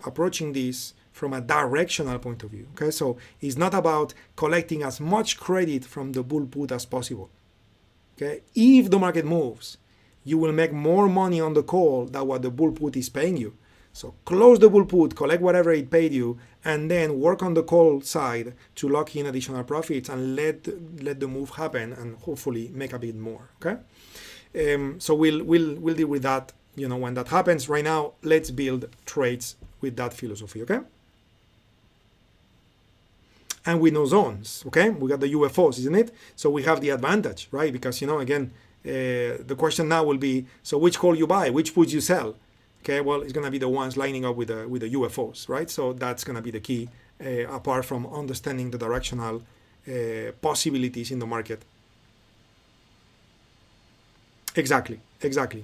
approaching this from a directional point of view. Okay, so it's not about collecting as much credit from the bull put as possible. Okay, if the market moves, you will make more money on the call than what the bull put is paying you. So close the bull put, collect whatever it paid you, and then work on the call side to lock in additional profits and let the move happen and hopefully make a bit more. Okay, so we'll deal with that. When that happens. Right now, let's build trades with that philosophy, okay? And with no zones, okay? We got the UFOs, isn't it? So we have the advantage, right? Because, again, the question now will be, so which call you buy, which puts you sell? Okay, well, it's going to be the ones lining up with the UFOs, right? So that's going to be the key, apart from understanding the directional possibilities in the market. Exactly.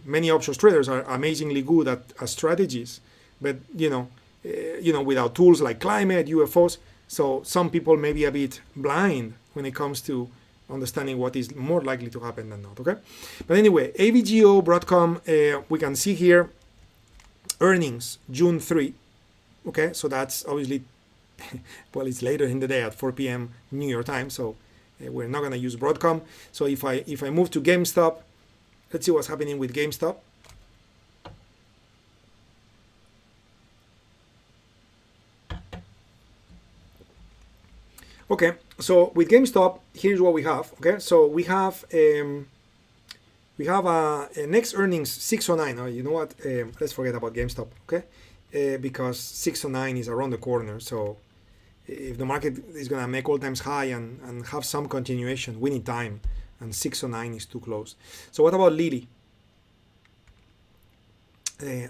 Many options traders are amazingly good at strategies, but without tools like climate, UFOs. So some people may be a bit blind when it comes to understanding what is more likely to happen than not. Okay, but anyway, AVGO, Broadcom, we can see here earnings Jun-3. Okay, so that's obviously well, it's later in the day at 4 p.m. New York time, so we're not going to use Broadcom. So if I move to GameStop. Let's see what's happening with GameStop. Okay, so with GameStop, here's what we have. Okay, so we have a next earnings 609. Oh, you know what? Let's forget about GameStop. Okay, because 609 is around the corner. So if the market is gonna make all-time high and have some continuation, we need time. And 609 is too close. So what about Lilly?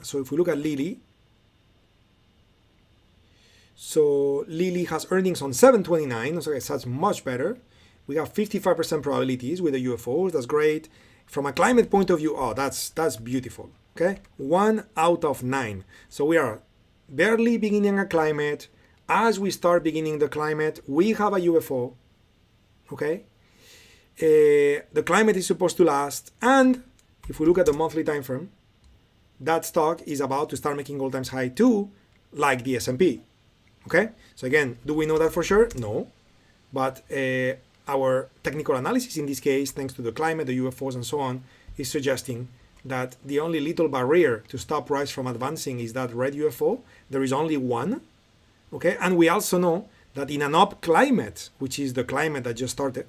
So if we look at Lilly, so Lilly has earnings on 729, so that's much better. We have 55% probabilities with the UFOs. That's great. From a climate point of view, oh, that's beautiful. Okay, 1 out of 9. So we are barely beginning a climate. As we start beginning the climate, we have a UFO. Okay. The climate is supposed to last, and if we look at the monthly time frame, that stock is about to start making all-time high too, like the S&P. Okay, so again, do we know that for sure? No, but our technical analysis in this case, thanks to the climate, the UFOs, and so on, is suggesting that the only little barrier to stop price from advancing is that red UFO. There is only one. Okay, and we also know that in an up climate, which is the climate that just started,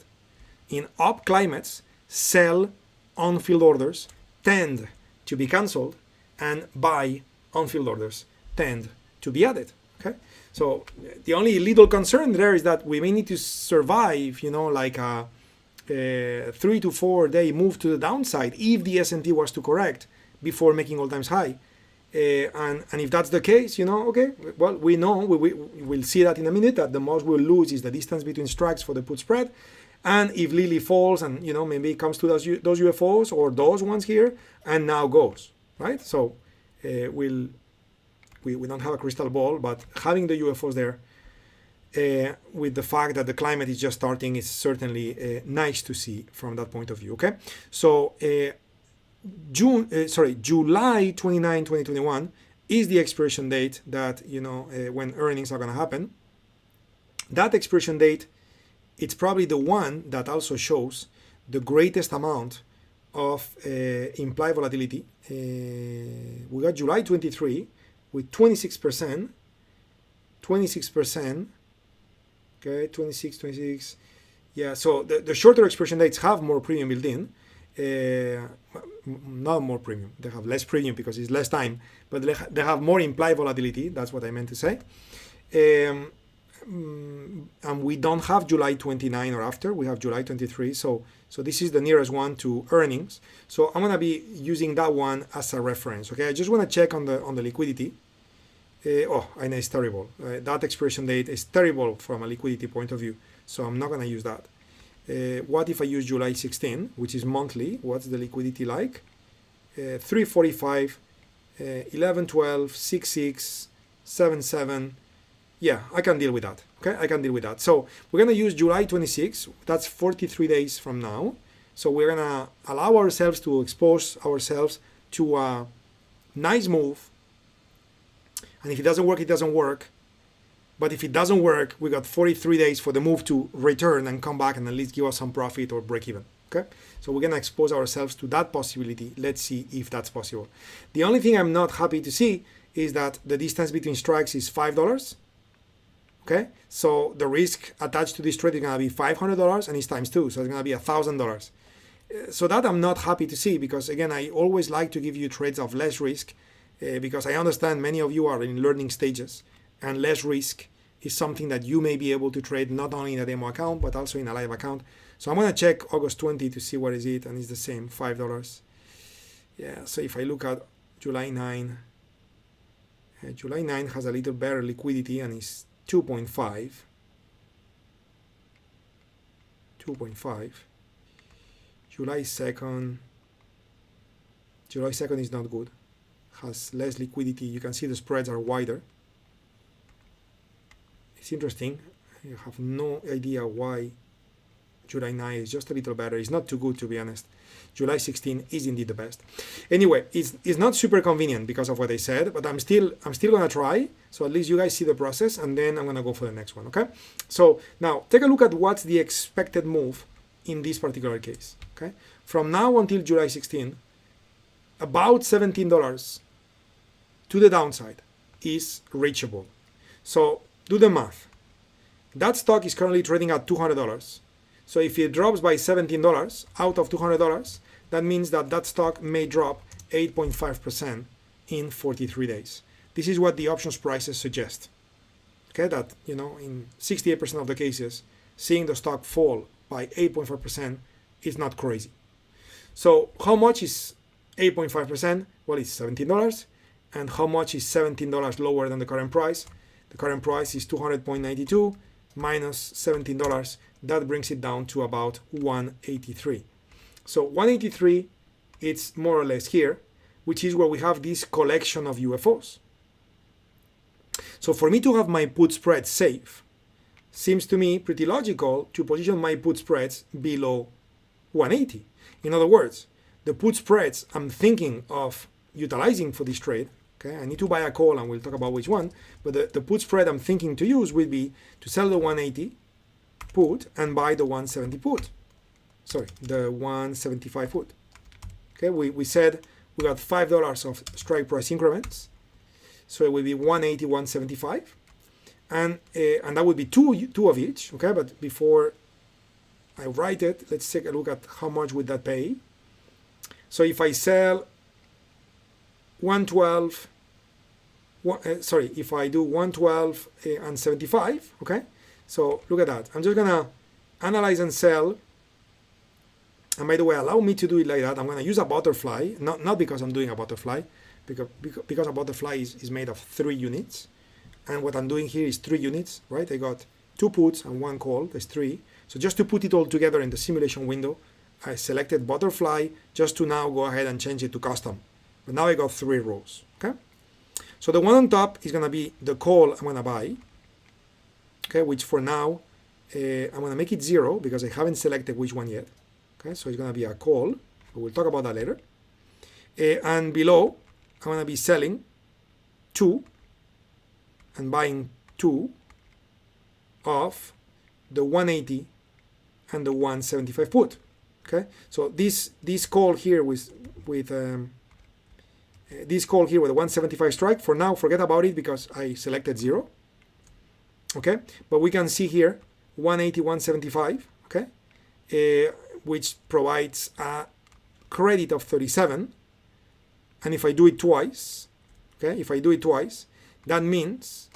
in up climates, sell on-field orders tend to be cancelled, and buy on-field orders tend to be added. Okay, so the only little concern there is that we may need to survive, like a 3 to 4 day move to the downside if the S&P was to correct before making all times high. And if that's the case, okay, well, we know, we'll see that in a minute, that the most we'll lose is the distance between strikes for the put spread. And if Lily falls and, maybe it comes to those UFOs or those ones here and now goes, right? So we don't have a crystal ball, but having the UFOs there with the fact that the climate is just starting is certainly nice to see from that point of view, okay? So July 29, 2021 is the expiration date that, when earnings are going to happen. That expiration date, it's probably the one that also shows the greatest amount of implied volatility. We got July 23 with 26%, okay, 26, yeah, so the shorter expiration dates have more premium built in. Not more premium, they have less premium because it's less time, but they have more implied volatility, that's what I meant to say. And we don't have July 29 or after, we have July 23, so this is the nearest one to earnings. So I'm going to be using that one as a reference, okay? I just want to check on the liquidity. I know it's terrible. That expiration date is terrible from a liquidity point of view, so I'm not going to use that. What if I use July 16, which is monthly? What's the liquidity like? 345, 1112, 66, 77. Yeah, I can deal with that. Okay, I can deal with that. So we're going to use July 26. That's 43 days from now. So we're going to allow ourselves to expose ourselves to a nice move. And if it doesn't work, it doesn't work. But if it doesn't work, we got 43 days for the move to return and come back and at least give us some profit or break even. Okay, so we're going to expose ourselves to that possibility. Let's see if that's possible. The only thing I'm not happy to see is that the distance between strikes is $5. Okay, so the risk attached to this trade is going to be $500 and it's times 2, so it's going to be $1,000. So that I'm not happy to see, because again, I always like to give you trades of less risk because I understand many of you are in learning stages, and less risk is something that you may be able to trade not only in a demo account but also in a live account. So I'm going to check August 20 to see what is it, and it's the same, $5. Yeah, so if I look at July 9, July 9 has a little better liquidity and it's 2.5. July 2nd is not good, has less liquidity. You can see the spreads are wider. It's interesting. I have no idea why July 9 is just a little better. It's not too good, to be honest. July 16 is indeed the best. Anyway, it's not super convenient because of what I said, but I'm still gonna try. So at least you guys see the process, and then I'm gonna go for the next one. Okay. So now take a look at what's the expected move in this particular case. Okay. From now until July 16, about $17 to the downside is reachable. So do the math. That stock is currently trading at $200. So if it drops by $17 out of $200, that means that that stock may drop 8.5% in 43 days. This is what the options prices suggest. Okay, that, in 68% of the cases, seeing the stock fall by 8.5% is not crazy. So how much is 8.5%? Well, it's $17. And how much is $17 lower than the current price? The current price is 200.92 minus $17. That brings it down to about 183. So 183, it's more or less here, which is where we have this collection of UFOs. So for me to have my put spread safe, seems to me pretty logical to position my put spreads below 180. In other words, the put spreads I'm thinking of utilizing for this trade, okay, I need to buy a call and we'll talk about which one, but the put spread I'm thinking to use will be to sell the 180 put and buy the 170 put. Sorry, the 175 put. Okay, we said we got $5 of strike price increments, so it will be 180, 175, and that would be two of each. Okay, but before I write it, let's take a look at how much would that pay. So if I sell 112, sorry, if I do 112 and 75, okay? So look at that. I'm just gonna analyze and sell. And by the way, allow me to do it like that. I'm gonna use a butterfly, not because I'm doing a butterfly, because a butterfly is made of 3 units. And what I'm doing here is 3 units, right? I got 2 puts and 1 call, that's 3. So just to put it all together in the simulation window, I selected butterfly just to now go ahead and change it to custom. But now I got 3 rows, okay? So the one on top is gonna be the call I'm gonna buy, okay? Which for now, I'm gonna make it 0 because I haven't selected which one yet. Okay, so it's gonna be a call. We'll talk about that later. And below, I'm gonna be selling 2 and buying 2 of the 180 and the 175 put. Okay, so this call here with this call here with a 175 strike, for now forget about it because I selected 0. Okay, but we can see here 180, 175. Okay, which provides a credit of 37. And if I do it twice, okay, if I do it twice, that means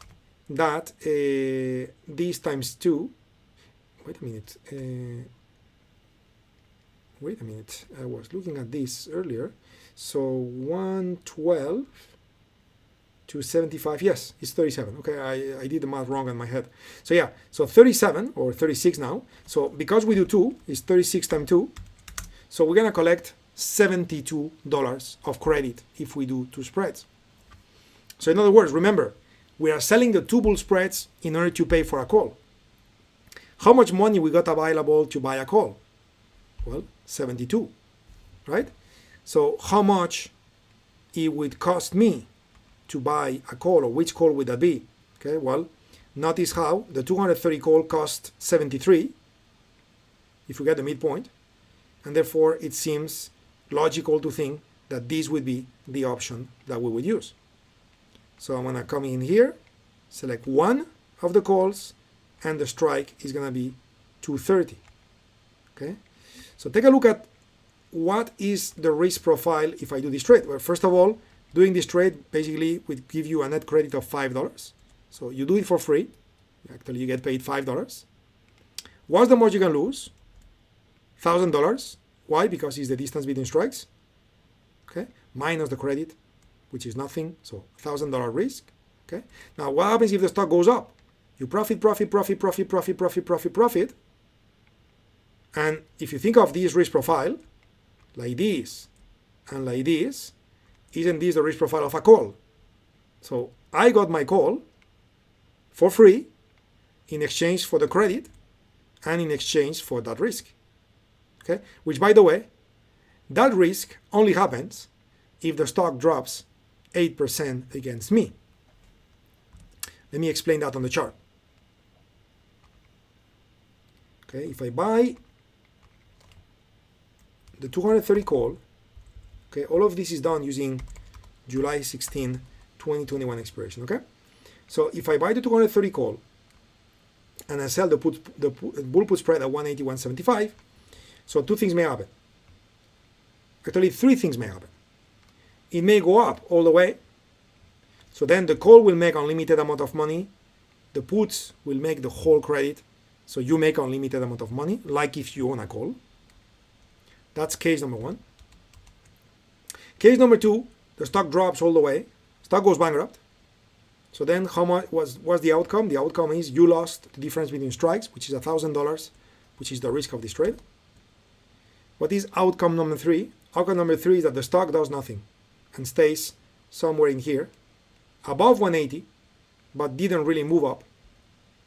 that this times 2, wait a minute, I was looking at this earlier. So 112 to 75, yes, it's 37. Okay, I did the math wrong in my head. So yeah, so 37 or 36 now. So because we do 2, it's 36 times 2. So we're gonna collect $72 of credit if we do 2 spreads. So in other words, remember, we are selling the 2 bull spreads in order to pay for a call. How much money we got available to buy a call? Well, 72, right? So how much it would cost me to buy a call, or which call would that be? Okay, well, notice how the 230 call cost 73 if we get the midpoint, and therefore it seems logical to think that this would be the option that we would use. So I'm gonna come in here, select one of the calls, and the strike is gonna be 230. Okay, so take a look at what is the risk profile if I do this trade. Well, first of all, doing this trade basically would give you a net credit of $5. So you do it for free. Actually, you get paid $5. What's the most you can lose? $1,000. Why? Because it's the distance between strikes. Okay, minus the credit, which is nothing. So $1,000 risk. Okay. Now, what happens if the stock goes up? You profit. And if you think of this risk profile, like this and like this, isn't this the risk profile of a call? So I got my call for free in exchange for the credit and in exchange for that risk. Okay, which by the way, that risk only happens if the stock drops 8% against me. Let me explain that on the chart. Okay, if I buy the 230 call, okay, all of this is done using July 16, 2021 expiration, okay? So if I buy the 230 call and I sell the bull put spread at 180, 175, so 2 things may happen. Actually, 3 things may happen. It may go up all the way. So then the call will make unlimited amount of money. The puts will make the whole credit. So you make unlimited amount of money, like if you own a call. That's case number 1. Case number 2, the stock drops all the way. Stock goes bankrupt. So then how much was the outcome? The outcome is you lost the difference between strikes, which is $1,000, which is the risk of this trade. What is outcome number 3? Outcome number 3 is that the stock does nothing and stays somewhere in here, above 180, but didn't really move up.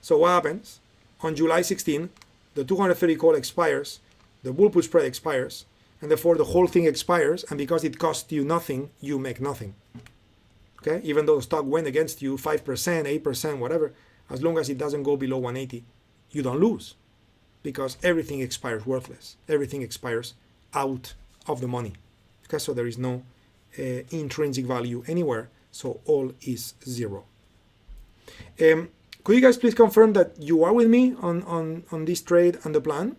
So what happens? On July 16, the 230 call expires, the bull put spread expires, and therefore the whole thing expires, and because it cost you nothing, you make nothing. Okay? Even though the stock went against you 5%, 8%, whatever, as long as it doesn't go below 180, you don't lose, because everything expires worthless. Everything expires out of the money. Okay? So there is no intrinsic value anywhere, so all is 0. Could you guys please confirm that you are with me on this trade and the plan?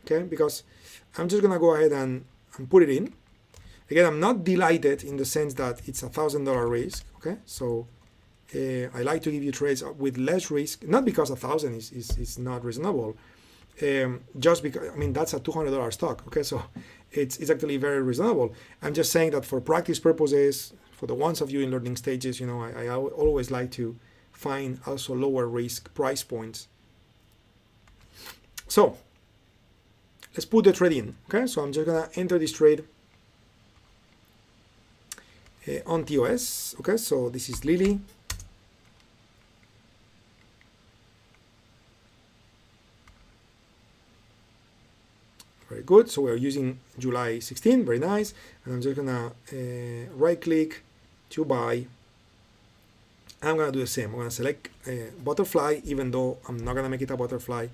Okay, because I'm just gonna go ahead and and put it in. Again, I'm not delighted in the sense that it's $1,000 risk, okay? So I like to give you trades with less risk, not because 1,000 is not reasonable, just because, I mean, that's a $200 stock, okay? So it's actually very reasonable. I'm just saying that for practice purposes, for the ones of you in learning stages, you know, I always like to find also lower risk price points. So let's put the trade in, okay? So I'm just gonna enter this trade on TOS, okay? So this is Lily. Very good. So we're using July 16, very nice. And I'm just gonna right click to buy. I'm gonna do the same. I'm gonna select butterfly, even though I'm not gonna make it a butterfly.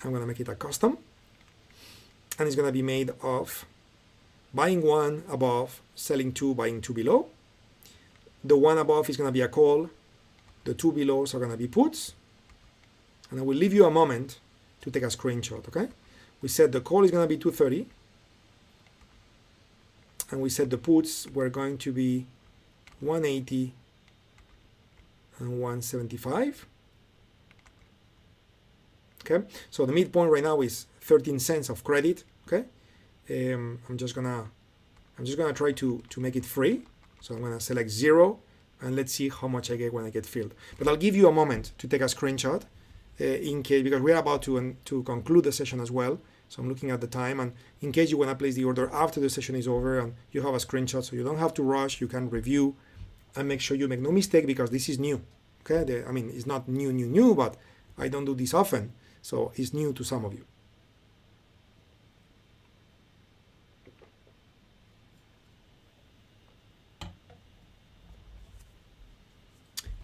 I'm gonna make it a custom. And it's gonna be made of buying one above, selling two, buying two below. The one above is gonna be a call. The two belows are gonna be puts. And I will leave you a moment to take a screenshot, okay? We said the call is going to be 230, and we said the puts were going to be 180 and 175. Okay, so the midpoint right now is 13 cents of credit. Okay, I'm just gonna try to make it free. So I'm gonna select 0, and let's see how much I get when I get filled. But I'll give you a moment to take a screenshot in case, because we're about to conclude the session as well. So I'm looking at the time, and in case you want to place the order after the session is over and you have a screenshot, so you don't have to rush, you can review and make sure you make no mistake, because this is new. Okay, I mean, it's not new, but I don't do this often, so it's new to some of you.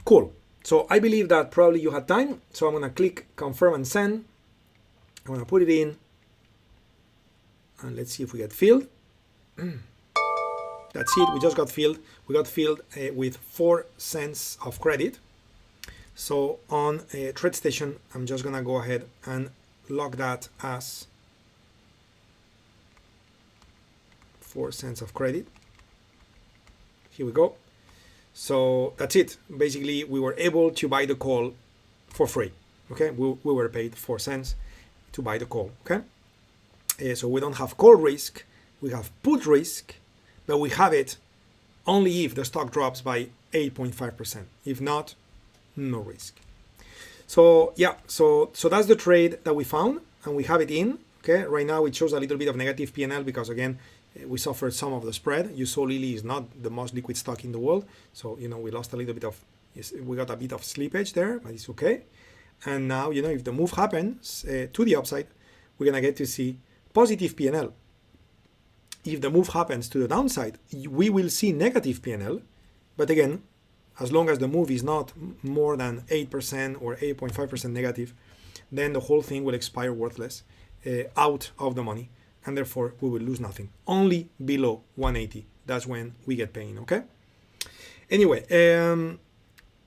Cool. So I believe that probably you had time. So I'm going to click confirm and send. I'm going to put it in. And let's see if we get filled. That's it. We just got filled. We got filled with 4 cents of credit. So on TradeStation, I'm just going to go ahead and log that as 4 cents of credit. Here we go. So that's it. Basically, we were able to buy the call for free. Okay, we were paid 4 cents to buy the call. Okay, so we don't have call risk, we have put risk, but we have it only if the stock drops by 8.5%. If not, no risk. So yeah, so that's the trade that we found, and we have it in. Okay, right now it shows a little bit of negative P&L because again, we suffered some of the spread. You saw Lily is not the most liquid stock in the world. So, you know, we lost a little bit of, we got a bit of slippage there, but it's okay. And now, you know, if the move happens to the upside, we're going to get to see positive P&L. If the move happens to the downside, we will see negative P&L. But again, as long as the move is not more than 8% or 8.5% negative, then the whole thing will expire worthless, out of the money. And therefore we will lose nothing. Only below 180. That's when we get pain, okay? Anyway,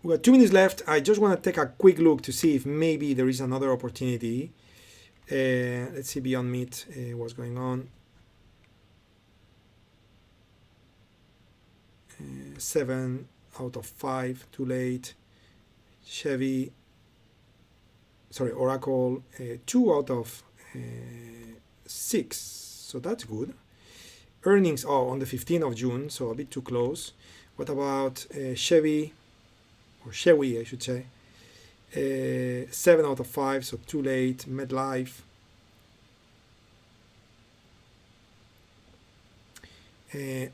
we got 2 minutes left. I just want to take a quick look to see if maybe there is another opportunity. Let's see Beyond Meat, what's going on. 7 out of 5, too late. Chevy, sorry, Oracle, 2 out of 6, so that's good. Earnings are on the 15th of June, so a bit too close. What about Chevy, or Chewy I should say, 7 out of 5, so too late. MedLife,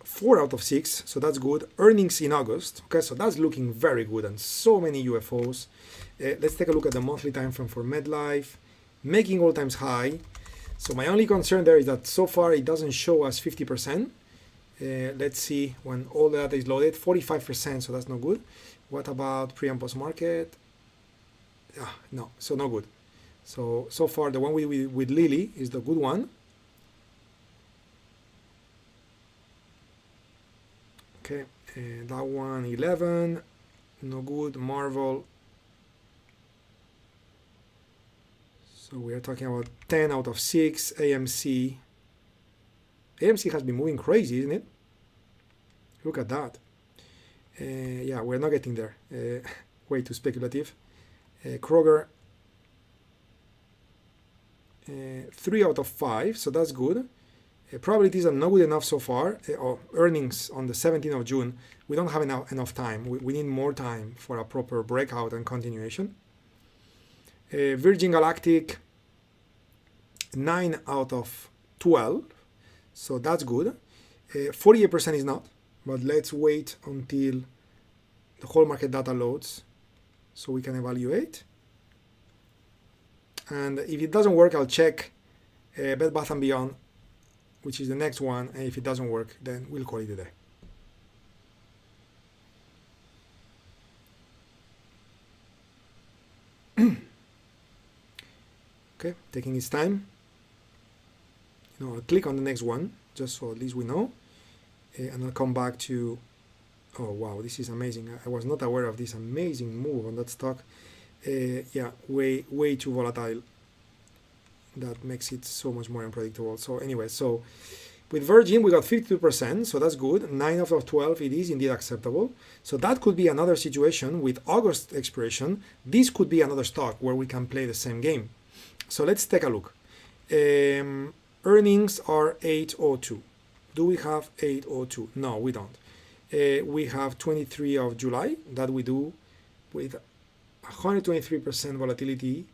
4 out of 6, so that's good. Earnings in August, okay, so that's looking very good, and so many UFOs. Let's take a look at the monthly time frame for MedLife, making all times high. So my only concern there is that so far it doesn't show us 50%. Let's see when all the data is loaded, 45%, so that's no good. What about pre and post market? No, so no good. So far the one with Lily is the good one. Okay, that one 11, no good. Marvel. So we are talking about 10 out of 6, AMC, AMC has been moving crazy, isn't it? Look at that. Yeah, we're not getting there. Way too speculative. Kroger, 3 out of 5, so that's good. Probabilities are not good enough so far. Earnings on the 17th of June, we don't have enough time. We need more time for a proper breakout and continuation. Virgin Galactic, 9 out of 12, so that's good. 48% is not, but let's wait until the whole market data loads so we can evaluate. And if it doesn't work, I'll check Bed Bath & Beyond, which is the next one, and if it doesn't work, then we'll call it a day. Okay, taking its time. I'll click on the next one, just so at least we know. And I'll come back to, oh wow, this is amazing. I was not aware of this amazing move on that stock. Yeah, way too volatile. That makes it so much more unpredictable. So anyway, so with Virgin, we got 52%, so that's good. 9 out of 12, it is indeed acceptable. So that could be another situation with August expiration. This could be another stock where we can play the same game. So let's take a look. Earnings are 802. Do we have 802? No, we don't. We have 23 of July that we do with 123% volatility.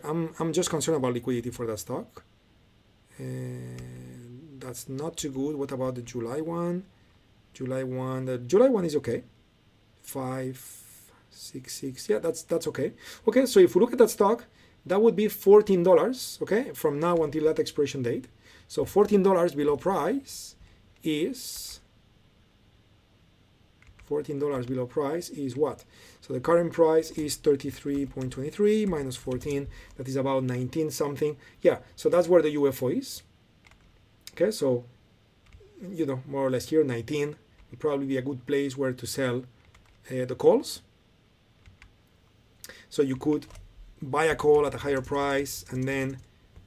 I'm just concerned about liquidity for that stock. That's not too good. What about the July one? The July one is okay. 566. Yeah, that's okay. Okay, so if we look at that stock, that would be $14. Okay, from now until that expiration date. So $14 below price is what? So the current price is 33.23 minus 14. That is about 19 something. Yeah, so that's where the UFO is. Okay, so more or less here 19 would probably be a good place where to sell the calls. So you could buy a call at a higher price and then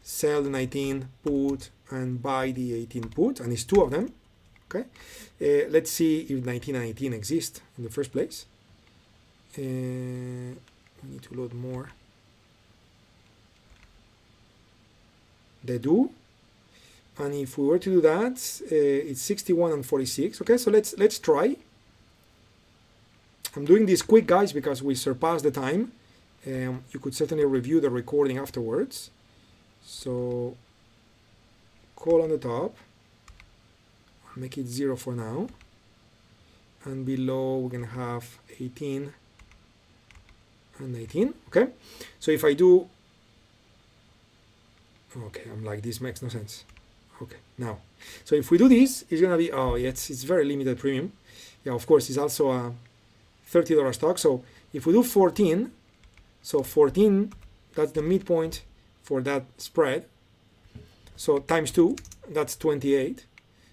sell the 19 put and buy the 18 put, and it's 2 of them. Okay, let's see if 19 and 18 exist in the first place. We need to load more. They do, and if we were to do that, it's 61 and 46. Okay, so let's try. I'm doing this quick, guys, because we surpassed the time. You could certainly review the recording afterwards. So call on the top, make it 0 for now, and below we're gonna have 18 and 19. Okay, so if I do, okay, I'm like, this makes no sense. Okay, now, so if we do this, it's gonna be, oh yes, it's very limited premium. Yeah, of course, it's also a $30 stock. So if we do 14, so 14, that's the midpoint for that spread. So times 2, that's 28.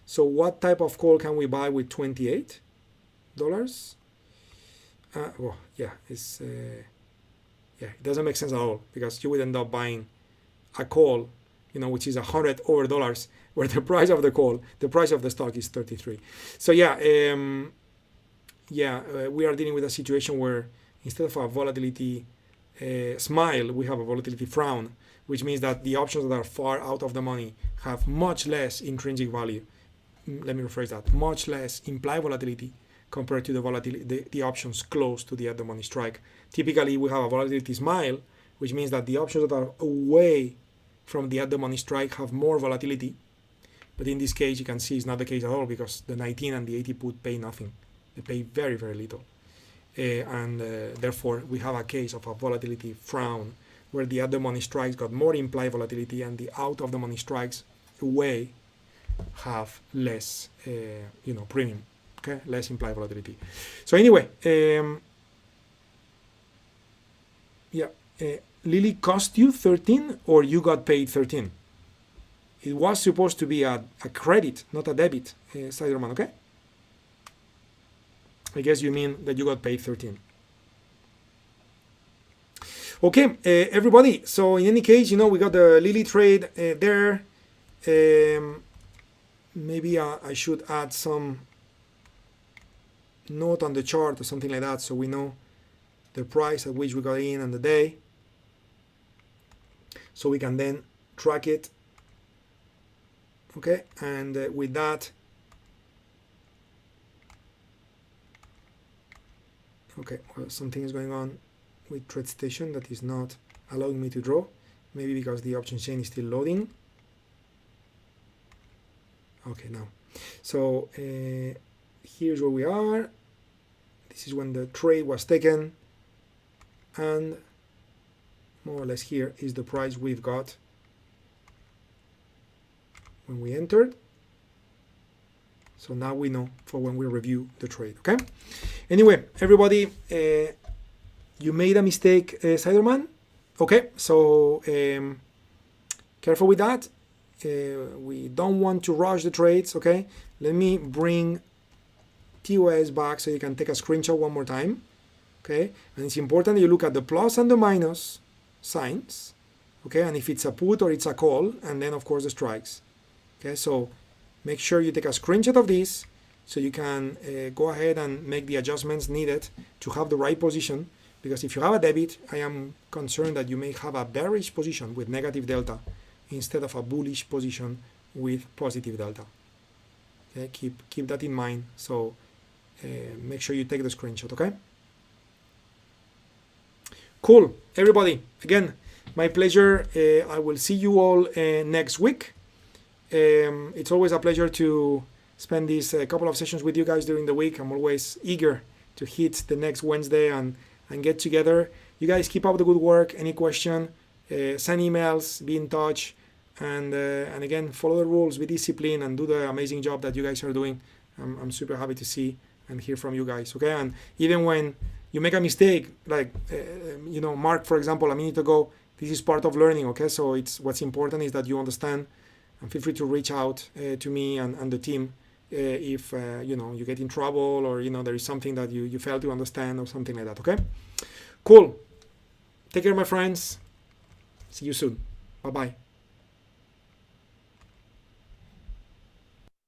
So what type of call can we buy with $28? Well, yeah, it's yeah, it doesn't make sense at all, because you would end up buying a call, which is $100 over, where the price of the call, the price of the stock is 33. So yeah, we are dealing with a situation where instead of a volatility smile, we have a volatility frown, which means that the options that are far out of the money have much less intrinsic value. Let me rephrase that: much less implied volatility compared to the volatility, the options close to the at-the-money strike. Typically, we have a volatility smile, which means that the options that are away from the at-the-money strike have more volatility. But in this case, you can see it's not the case at all, because the 19 and the 80 put pay nothing. They pay very, very little. And therefore, we have a case of a volatility frown, where the at-the-money strikes got more implied volatility, and the out-of-the-money strikes away have less, premium. Okay, less implied volatility. So anyway, Lily cost you 13, or you got paid 13? It was supposed to be a credit, not a debit, Siderman, okay? I guess you mean that you got paid 13. Okay, everybody. So in any case, we got the Lily trade there. maybe I should add some note on the chart or something like that, so we know the price at which we got in and the day, so we can then track it. Okay, and with that, okay, well, something is going on with TradeStation that is not allowing me to draw, maybe because the option chain is still loading. Okay, now, so here's where we are. This is when the trade was taken, and more or less here is the price we've got when we entered. So now we know for when we review the trade. Okay, anyway, everybody, you made a mistake, Siderman. Okay, so careful with that. We don't want to rush the trades. Okay, let me bring TOS back so you can take a screenshot one more time. Okay, and it's important that you look at the plus and the minus signs. Okay, and if it's a put or it's a call, and then of course the strikes. Okay, so make sure you take a screenshot of this so you can go ahead and make the adjustments needed to have the right position, because if you have a debit, I am concerned that you may have a bearish position with negative delta instead of a bullish position with positive delta. Okay, keep that in mind, so make sure you take the screenshot. Okay, cool, everybody, again, my pleasure. I will see you all next week. It's always a pleasure to spend these couple of sessions with you guys during the week. I'm always eager to hit the next Wednesday and get together. You guys keep up the good work. Any question, send emails, be in touch, and again, follow the rules, be disciplined, and do the amazing job that you guys are doing. I'm super happy to see and hear from you guys. Okay, and even when you make a mistake, like you know, Mark, for example, a minute ago, this is part of learning. Okay, so it's what's important is that you understand, and feel free to reach out to me and the team if you know, you get in trouble, or you know, there is something that you fail to understand or something like that. Okay, cool. Take care, my friends. See you soon. Bye bye.